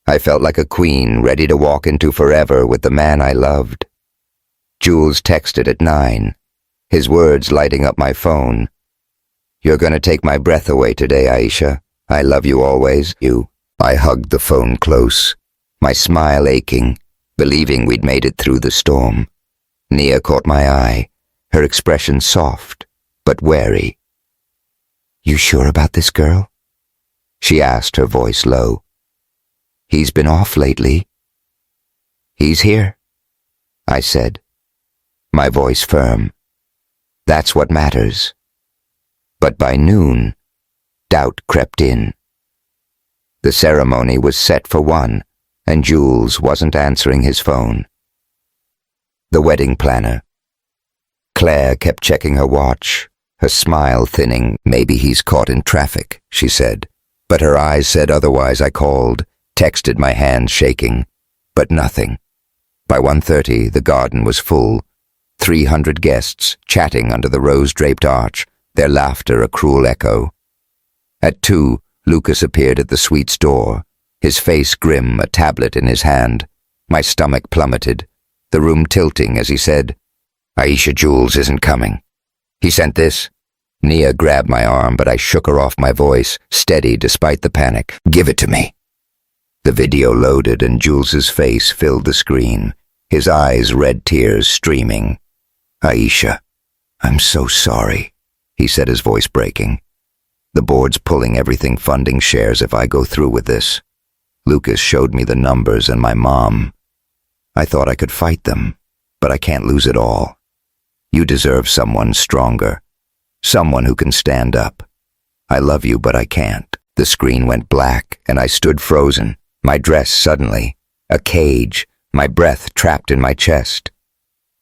I felt like a queen ready to walk into forever with the man I loved. Jules texted at 9, his words lighting up my phone. "You're gonna take my breath away today, Aisha. I love you always, you." I hugged the phone close, my smile aching, believing we'd made it through the storm. Nia caught my eye, her expression soft, but wary. "You sure about this girl?" she asked, her voice low. "He's been off lately." "He's here," I said, my voice firm. That's what matters. But by noon, doubt crept in. The ceremony was set for 1, and Jules wasn't answering his phone. The wedding planner. Claire kept checking her watch, her smile thinning. "Maybe he's caught in traffic," she said. But her eyes said otherwise. I called, texted, my hands shaking, but nothing. By 1:30, the garden was full, 300 guests chatting under the rose-draped arch, their laughter a cruel echo. At 2, Lucas appeared at the suite's door, his face grim, a tablet in his hand. My stomach plummeted, the room tilting as he said, "Aisha, Jules isn't coming. He sent this." Nia grabbed my arm, but I shook her off, my voice steady despite the panic. "Give it to me." The video loaded and Jules's face filled the screen, his eyes red tears streaming. "Aisha, I'm so sorry," he said, his voice breaking. "The board's pulling everything, funding shares if I go through with this. Lucas showed me the numbers and my mom. I thought I could fight them, but I can't lose it all. You deserve someone stronger, someone who can stand up. I love you, but I can't." The screen went black and I stood frozen, my dress suddenly a cage, my breath trapped in my chest.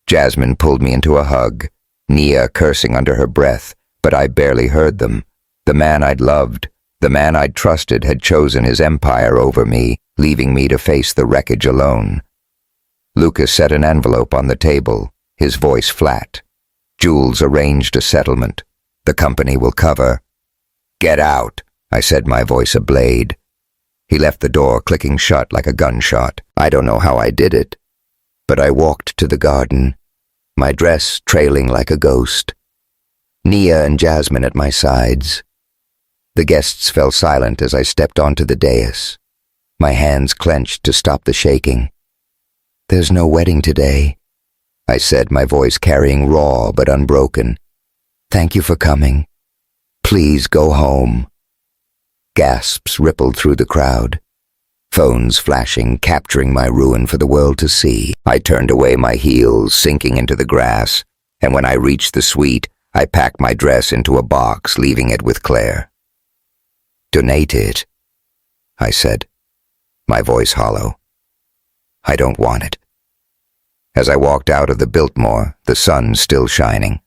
Jasmine pulled me into a hug, Nia cursing under her breath, but I barely heard them. The man I'd loved, the man I'd trusted, had chosen his empire over me, leaving me to face the wreckage alone. Lucas set an envelope on the table, his voice flat. "Jules arranged a settlement. The company will cover." "Get out," I said, my voice a blade. He left the door clicking shut like a gunshot. I don't know how I did it, but I walked to the garden, my dress trailing like a ghost. Nia and Jasmine at my sides. The guests fell silent as I stepped onto the dais, my hands clenched to stop the shaking. "There's no wedding today," I said, my voice carrying raw but unbroken. "Thank you for coming. Please go home." Gasps rippled through the crowd, phones flashing, capturing my ruin for the world to see. I turned away, my heels sinking into the grass, and when I reached the suite, I packed my dress into a box, leaving it with Claire. Donate it, I said, my voice hollow. I don't want it. As I walked out of the Biltmore, the sun still shining,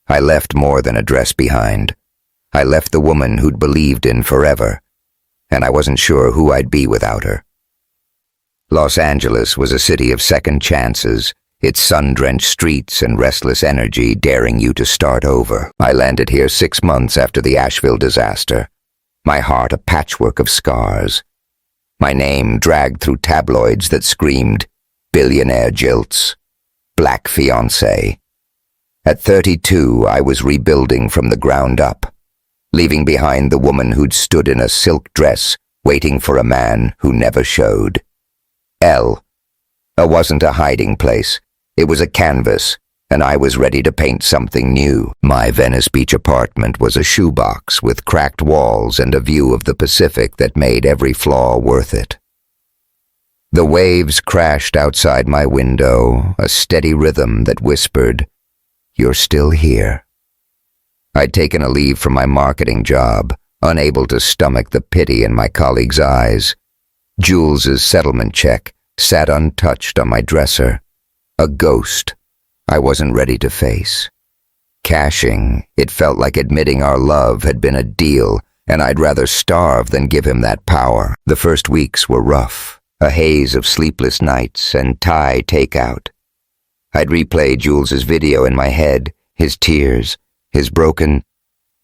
I left more than a dress behind. I left the woman who'd believed in forever, and I wasn't sure who I'd be without her. Los Angeles was a city of second chances, its sun-drenched streets and restless energy daring you to start over. I landed here 6 months after the Asheville disaster, my heart a patchwork of scars, my name dragged through tabloids that screamed, billionaire jilts, black fiancé. At 32, I was rebuilding from the ground up, leaving behind the woman who'd stood in a silk dress waiting for a man who never showed. It wasn't a hiding place. It was a canvas, and I was ready to paint something new. My Venice Beach apartment was a shoebox with cracked walls and a view of the Pacific that made every flaw worth it. The waves crashed outside my window, a steady rhythm that whispered, "You're still here." I'd taken a leave from my marketing job, unable to stomach the pity in my colleagues' eyes. Jules's settlement check sat untouched on my dresser, a ghost I wasn't ready to face. Cashing, it felt like admitting our love had been a deal, and I'd rather starve than give him that power. The first weeks were rough, a haze of sleepless nights and Thai takeout. I'd replay Jules's video in my head, his tears, his broken,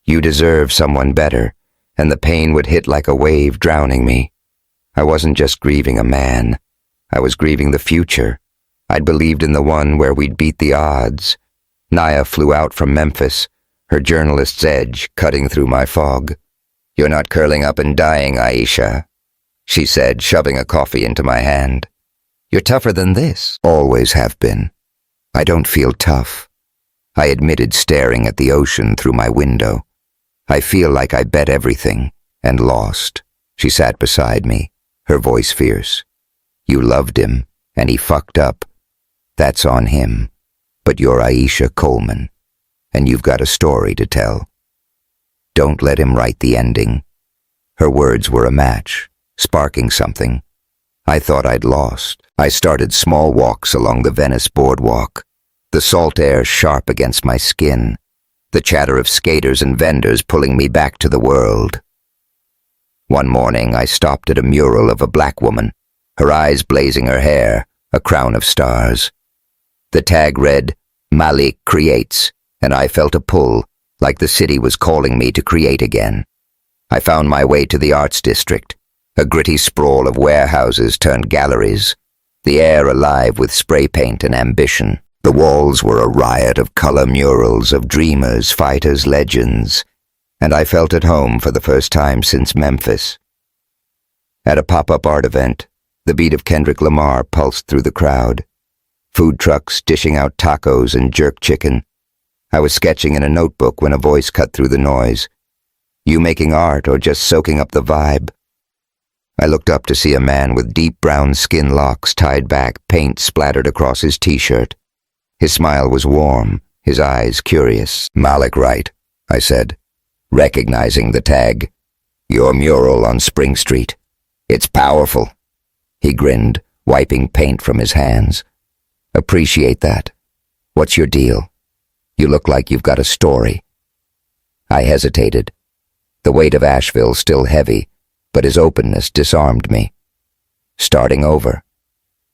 "You deserve someone better," and the pain would hit like a wave, drowning me. I wasn't just grieving a man. I was grieving the future. I'd believed in the one where we'd beat the odds. Naya flew out from Memphis, her journalist's edge cutting through my fog. "You're not curling up and dying, Aisha," she said, shoving a coffee into my hand. "You're tougher than this." Always have been. I don't feel tough, I admitted, staring at the ocean through my window. I feel like I bet everything and lost. She sat beside me, her voice fierce. "You loved him, and he fucked up. That's on him. But you're Aisha Coleman, and you've got a story to tell. Don't let him write the ending." Her words were a match, sparking something. I thought I'd lost. I started small walks along the Venice boardwalk, the salt air sharp against my skin, the chatter of skaters and vendors pulling me back to the world. One morning I stopped at a mural of a black woman, her eyes blazing, her hair a crown of stars. The tag read, "Malik Creates," and I felt a pull, like the city was calling me to create again. I found my way to the arts district, a gritty sprawl of warehouses turned galleries, the air alive with spray paint and ambition. The walls were a riot of color murals of dreamers, fighters, legends, and I felt at home for the first time since Memphis. At a pop-up art event, the beat of Kendrick Lamar pulsed through the crowd. Food trucks dishing out tacos and jerk chicken. I was sketching in a notebook when a voice cut through the noise. "You making art or just soaking up the vibe?" I looked up to see a man with deep brown skin locks tied back, paint splattered across his t-shirt. His smile was warm, his eyes curious. "Malik Wright," I said, recognizing the tag. "Your mural on Spring Street. It's powerful." He grinned, wiping paint from his hands. "Appreciate that. What's your deal? You look like you've got a story." I hesitated, the weight of Asheville still heavy, but his openness disarmed me. "Starting over,"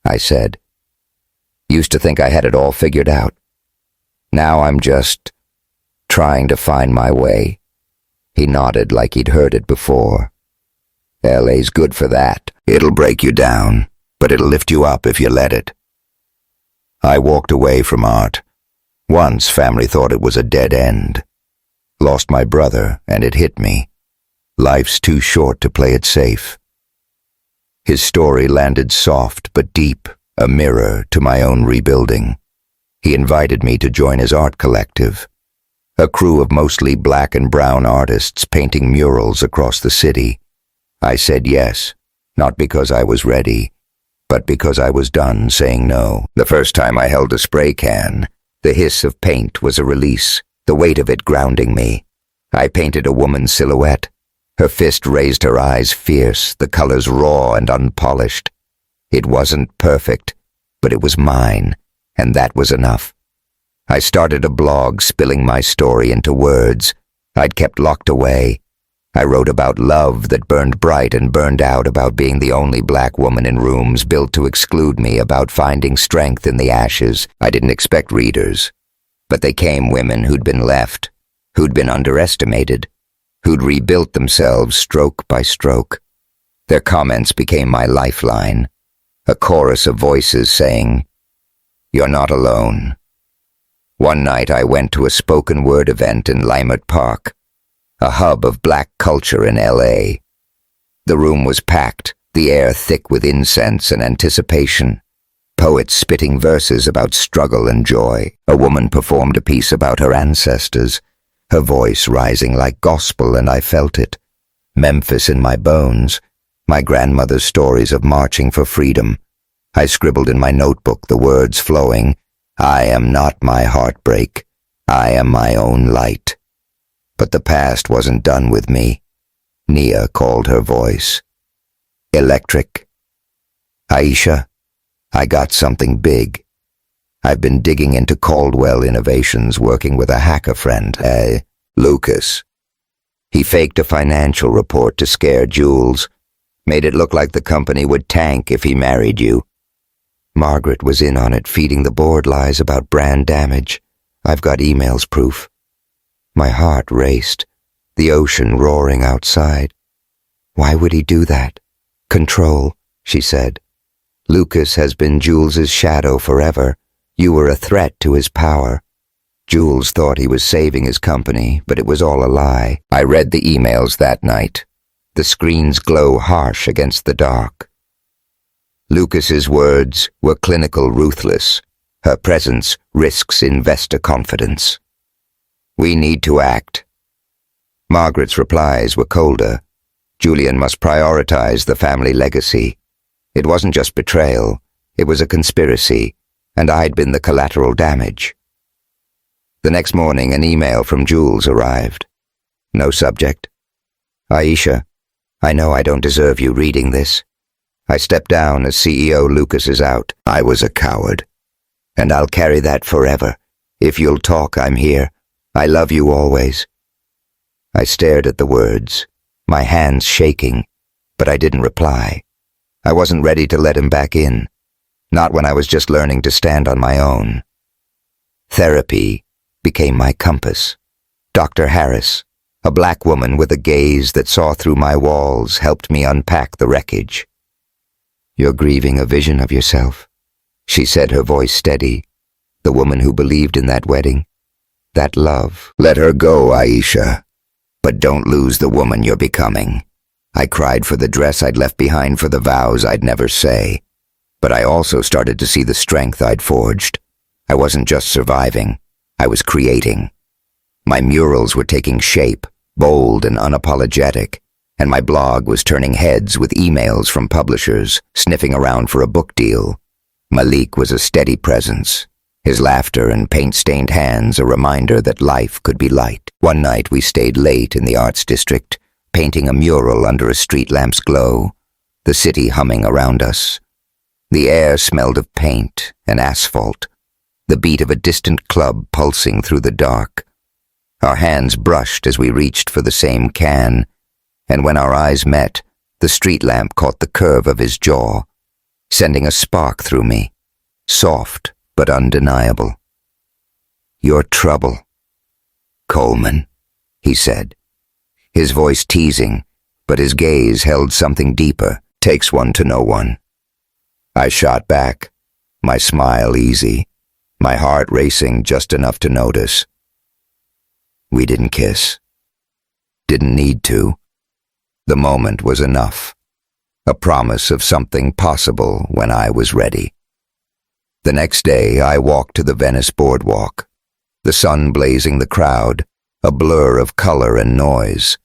I said. "Used to think I had it all figured out. Now I'm just trying to find my way." He nodded like he'd heard it before. "LA's good for that. It'll break you down, but it'll lift you up if you let it." I walked away from art. Once family thought it was a dead end. Lost my brother, and it hit me. Life's too short to play it safe. His story landed soft but deep, a mirror to my own rebuilding. He invited me to join his art collective, a crew of mostly black and brown artists painting murals across the city. I said yes, not because I was ready, but because I was done saying no. The first time I held a spray can, the hiss of paint was a release, the weight of it grounding me. I painted a woman's silhouette, Her fist raised, her eyes fierce, the colors raw and unpolished. It wasn't perfect, but it was mine, and that was enough. I started a blog, spilling my story into words I'd kept locked away. I wrote about love that burned bright and burned out, about being the only black woman in rooms built to exclude me, about finding strength in the ashes. I didn't expect readers, but they came, women who'd been left, who'd been underestimated, who'd rebuilt themselves stroke by stroke. Their comments became my lifeline, a chorus of voices saying, "You're not alone." One night I went to a spoken word event in Leimert Park, a hub of black culture in LA. The room was packed, the air thick with incense and anticipation. Poets spitting verses about struggle and joy. A woman performed a piece about her ancestors, her voice rising like gospel, and I felt it. Memphis in my bones, my grandmother's stories of marching for freedom. I scribbled in my notebook, the words flowing, "I am not my heartbreak. I am my own light." But the past wasn't done with me. Nia called her voice. Electric. "Aisha, I got something big. I've been digging into Caldwell Innovations, working with a hacker friend, Lucas. He faked a financial report to scare Jules, made it look like the company would tank if he married you. Margaret was in on it, feeding the board lies about brand damage. I've got emails proof." My heart raced, the ocean roaring outside. "Why would he do that?" "Control," she said. "Lucas has been Jules's shadow forever. You were a threat to his power. Jules thought he was saving his company, but it was all a lie." I read the emails that night. The screen's glow harsh against the dark. Lucas's words were clinical, ruthless. Her presence risks investor confidence. "We need to act." Margaret's replies were colder. Julian must prioritize the family legacy. It wasn't just betrayal, it was a conspiracy, and I'd been the collateral damage. The next morning, an email from Jules arrived. No subject. "Aisha, I know I don't deserve you reading this. I stepped down as CEO. Lucas is out. I was a coward. And I'll carry that forever. If you'll talk, I'm here. I love you always." I stared at the words, my hands shaking, but I didn't reply. I wasn't ready to let him back in, not when I was just learning to stand on my own. Therapy became my compass. Dr. Harris, a black woman with a gaze that saw through my walls, helped me unpack the wreckage. "You're grieving a vision of yourself," she said, her voice steady. "The woman who believed in that wedding, that love." "Let her go, Aisha. But don't lose the woman you're becoming." I cried for the dress I'd left behind, for the vows I'd never say. But I also started to see the strength I'd forged. I wasn't just surviving, I was creating. My murals were taking shape, bold and unapologetic, and my blog was turning heads with emails from publishers, sniffing around for a book deal. Malik was a steady presence, his laughter and paint-stained hands a reminder that life could be light. One night we stayed late in the arts district, painting a mural under a street lamp's glow, the city humming around us. The air smelled of paint and asphalt, the beat of a distant club pulsing through the dark. Our hands brushed as we reached for the same can, and when our eyes met, the street lamp caught the curve of his jaw, sending a spark through me, soft but undeniable. "You're trouble, Coleman," he said, his voice teasing, but his gaze held something deeper. "Takes one to know one." I shot back, my smile easy, my heart racing just enough to notice. We didn't kiss. Didn't need to. The moment was enough, a promise of something possible when I was ready. The next day I walked to the Venice boardwalk, the sun blazing the crowd, a blur of color and noise.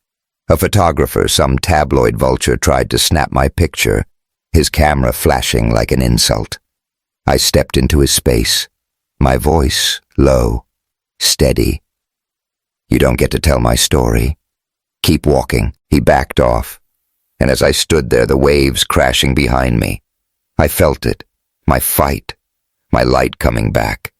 A photographer, some tabloid vulture, tried to snap my picture, his camera flashing like an insult. I stepped into his space, my voice low, steady. "You don't get to tell my story. Keep walking. He backed off, and as I stood there, the waves crashing behind me, I felt it, my fight, my light coming back.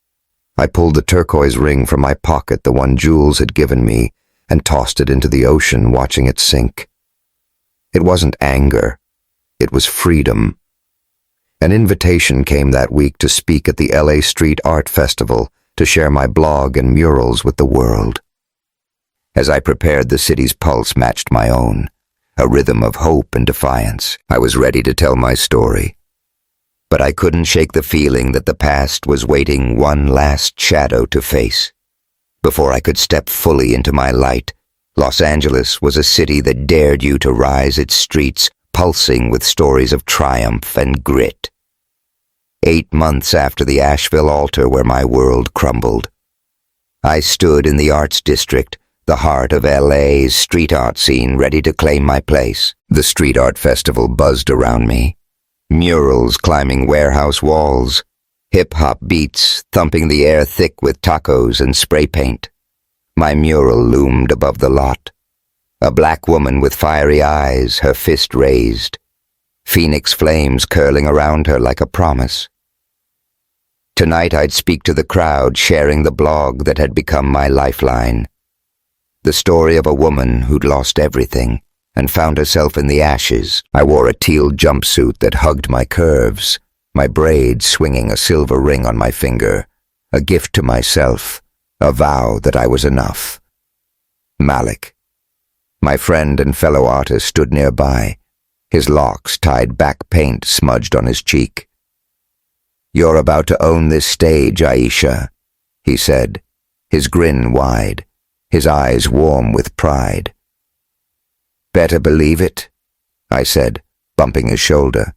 I pulled the turquoise ring from my pocket, the one Jules had given me, and tossed it into the ocean, watching it sink. It wasn't anger. It was freedom. An invitation came that week to speak at the LA Street Art Festival, to share my blog and murals with the world. As I prepared, the city's pulse matched my own, a rhythm of hope and defiance. I was ready to tell my story. But I couldn't shake the feeling that the past was waiting one last shadow to face. Before I could step fully into my light, Los Angeles was a city that dared you to rise its streets, pulsing with stories of triumph and grit. 8 months after the Asheville altar where my world crumbled, I stood in the arts district, the heart of LA's street art scene, ready to claim my place. The street art festival buzzed around me. Murals climbing warehouse walls, hip-hop beats thumping the air thick with tacos and spray paint. My mural loomed above the lot. A black woman with fiery eyes, her fist raised. Phoenix flames curling around her like a promise. Tonight I'd speak to the crowd, sharing the blog that had become my lifeline. The story of a woman who'd lost everything and found herself in the ashes. I wore a teal jumpsuit that hugged my curves, my braids swinging a silver ring on my finger, a gift to myself, a vow that I was enough. Malik, my friend and fellow artist, stood nearby, his locks tied back, paint smudged on his cheek. "You're about to own this stage, Aisha," he said, his grin wide, his eyes warm with pride. "Better believe it," I said, bumping his shoulder,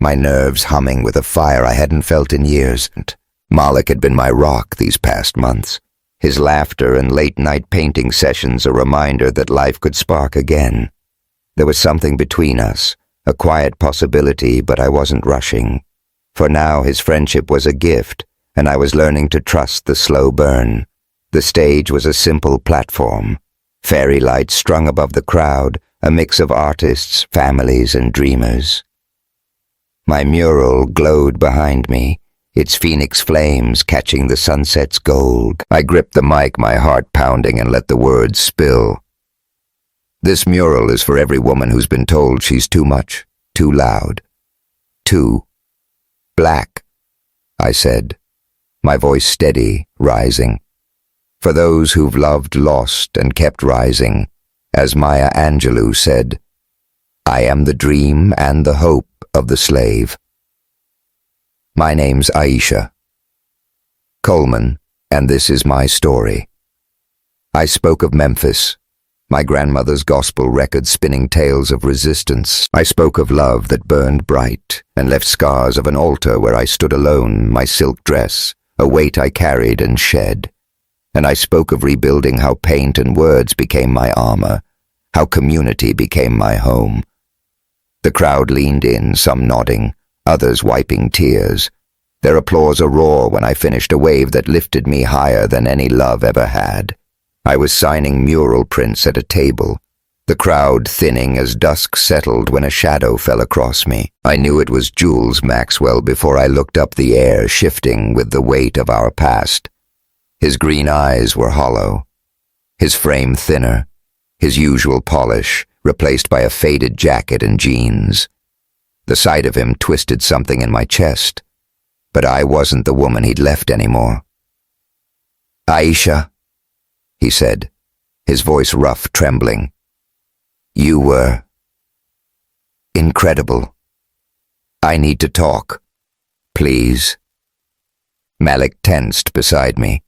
my nerves humming with a fire I hadn't felt in years. Malik had been my rock these past months, his laughter and late-night painting sessions a reminder that life could spark again. There was something between us, a quiet possibility, but I wasn't rushing. For now his friendship was a gift, and I was learning to trust the slow burn. The stage was a simple platform, fairy lights strung above the crowd, a mix of artists, families, and dreamers. My mural glowed behind me, its phoenix flames catching the sunset's gold. I gripped the mic, my heart pounding, and let the words spill. "This mural is for every woman who's been told she's too much, too loud, too black," I said, my voice steady, rising. "For those who've loved, lost, and kept rising, as Maya Angelou said, I am the dream and the hope of the slave." My name's Aisha Coleman, and this is my story. I spoke of Memphis, my grandmother's gospel record spinning tales of resistance. I spoke of love that burned bright and left scars of an altar where I stood alone, my silk dress, a weight I carried and shed. And I spoke of rebuilding, how paint and words became my armor, how community became my home. The crowd leaned in, some nodding, others wiping tears. Their applause a roar when I finished, a wave that lifted me higher than any love ever had. I was signing mural prints at a table, the crowd thinning as dusk settled when a shadow fell across me. I knew it was Jules Maxwell before I looked up, the air shifting with the weight of our past. His green eyes were hollow, his frame thinner, his usual polish replaced by a faded jacket and jeans. The sight of him twisted something in my chest, but I wasn't the woman he'd left anymore. "Aisha," he said, his voice rough, trembling. "You were incredible. I need to talk. Please." Malik tensed beside me,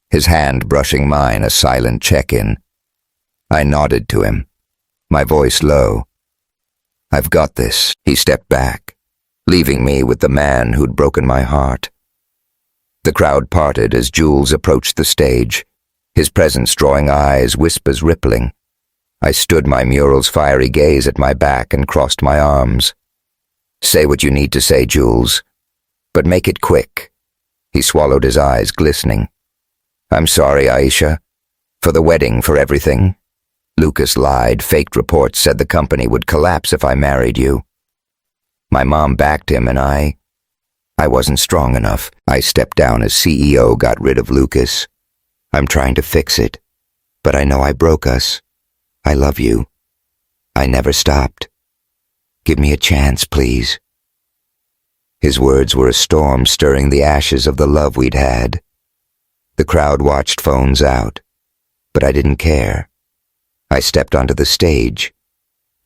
his hand brushing mine, a silent check-in. I nodded to him, my voice low. "I've got this." He stepped back, leaving me with the man who'd broken my heart. The crowd parted as Jules approached the stage, his presence drawing eyes, whispers rippling. I stood, my mural's fiery gaze at my back, and crossed my arms. "Say what you need to say, Jules, but make it quick." He swallowed, his eyes glistening. "I'm sorry, Aisha, for the wedding, for everything. Lucas lied. Faked reports said the company would collapse if I married you. My mom backed him and I wasn't strong enough. I stepped down as CEO, got rid of Lucas. I'm trying to fix it, but I know I broke us. I love you. I never stopped. Give me a chance, please. His words were a storm stirring the ashes of the love we'd had. The crowd watched, phones out, but I didn't care. I stepped onto the stage,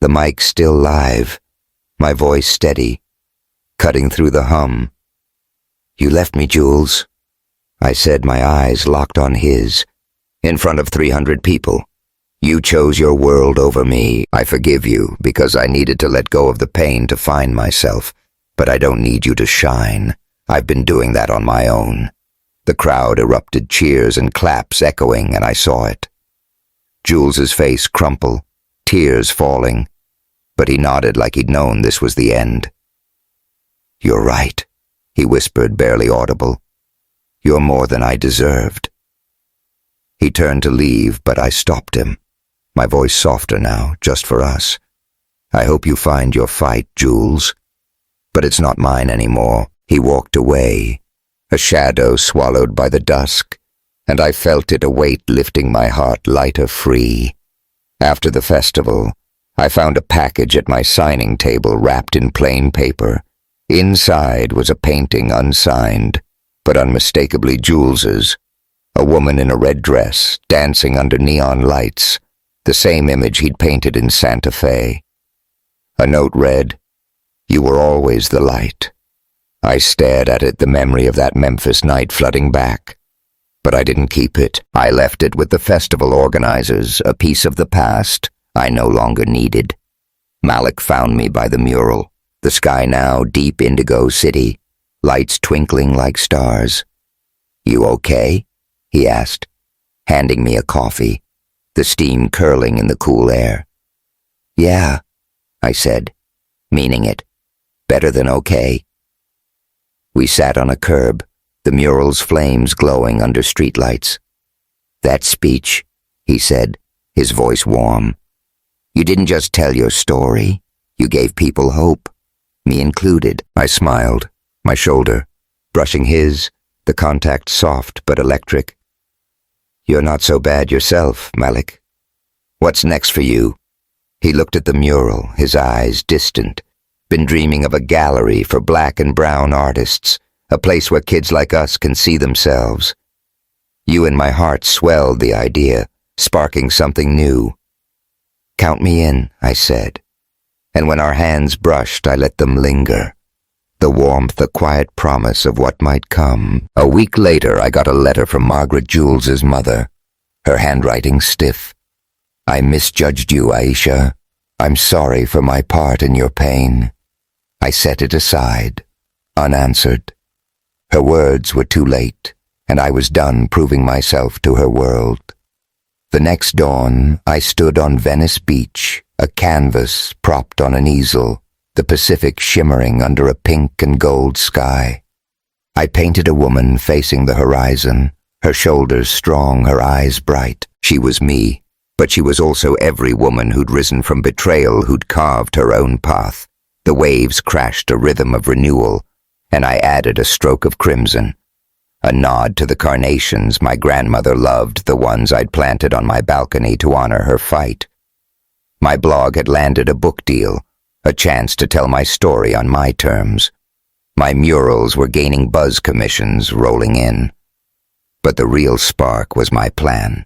the mic still live, my voice steady, cutting through the hum. You left me, Jules, I said, my eyes locked on his, in front of 300 people. You chose your world over me. I forgive you because I needed to let go of the pain to find myself, but I don't need you to shine. I've been doing that on my own. The crowd erupted, cheers and claps echoing, and I saw it. Jules's face crumple, tears falling, but he nodded like he'd known this was the end. You're right, he whispered, barely audible. You're more than I deserved. He turned to leave, but I stopped him, my voice softer now, just for us. I hope you find your fight, Jules, but it's not mine anymore. He walked away, a shadow swallowed by the dusk, and I felt it, a weight lifting my heart lighter, free. After the festival, I found a package at my signing table wrapped in plain paper. Inside was a painting, unsigned, but unmistakably Jules's. A woman in a red dress, dancing under neon lights, the same image he'd painted in Santa Fe. A note read, You were always the light. I stared at it, the memory of that Memphis night flooding back. But I didn't keep it. I left it with the festival organizers, a piece of the past I no longer needed. Malik found me by the mural. The sky now deep indigo city, lights twinkling like stars. You okay? He asked, handing me a coffee, the steam curling in the cool air. Yeah, I said, meaning it. Better than okay. We sat on a curb, the mural's flames glowing under streetlights. That speech, he said, his voice warm. You didn't just tell your story, you gave people hope, me included. I smiled, my shoulder, brushing his, the contact soft but electric. You're not so bad yourself, Malik. What's next for you? He looked at the mural, his eyes distant. Been dreaming of a gallery for black and brown artists, a place where kids like us can see themselves. You and my heart swelled the idea, sparking something new. Count me in, I said, and when our hands brushed, I let them linger. The warmth, the quiet promise of what might come. A week later, I got a letter from Margaret Jules's mother, her handwriting stiff. I misjudged you, Aisha. I'm sorry for my part in your pain. I set it aside, unanswered. Her words were too late, and I was done proving myself to her world. The next dawn, I stood on Venice Beach, a canvas propped on an easel, the Pacific shimmering under a pink and gold sky. I painted a woman facing the horizon, her shoulders strong, her eyes bright. She was me, but she was also every woman who'd risen from betrayal, who'd carved her own path. The waves crashed a rhythm of renewal, and I added a stroke of crimson, a nod to the carnations my grandmother loved, the ones I'd planted on my balcony to honor her fight. My blog had landed a book deal, a chance to tell my story on my terms. My murals were gaining buzz commissions rolling in. But the real spark was my plan.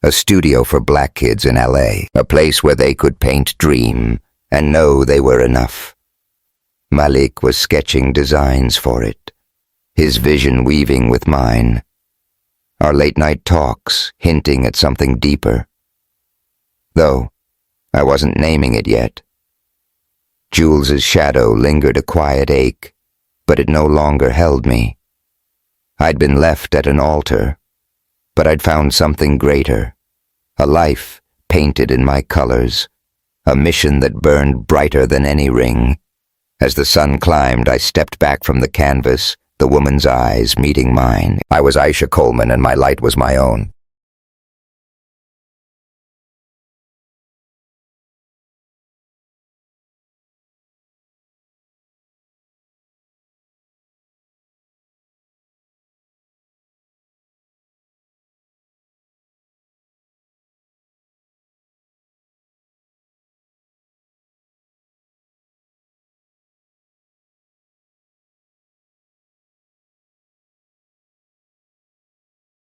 A studio for black kids in LA, a place where they could paint, dream, and know they were enough. Malik was sketching designs for it, his vision weaving with mine. Our late-night talks hinting at something deeper. Though I wasn't naming it yet. Jules's shadow lingered, a quiet ache, but it no longer held me. I'd been left at an altar, but I'd found something greater, a life painted in my colors, a mission that burned brighter than any ring. As the sun climbed, I stepped back from the canvas, the woman's eyes meeting mine. I was Aisha Coleman, and my light was my own.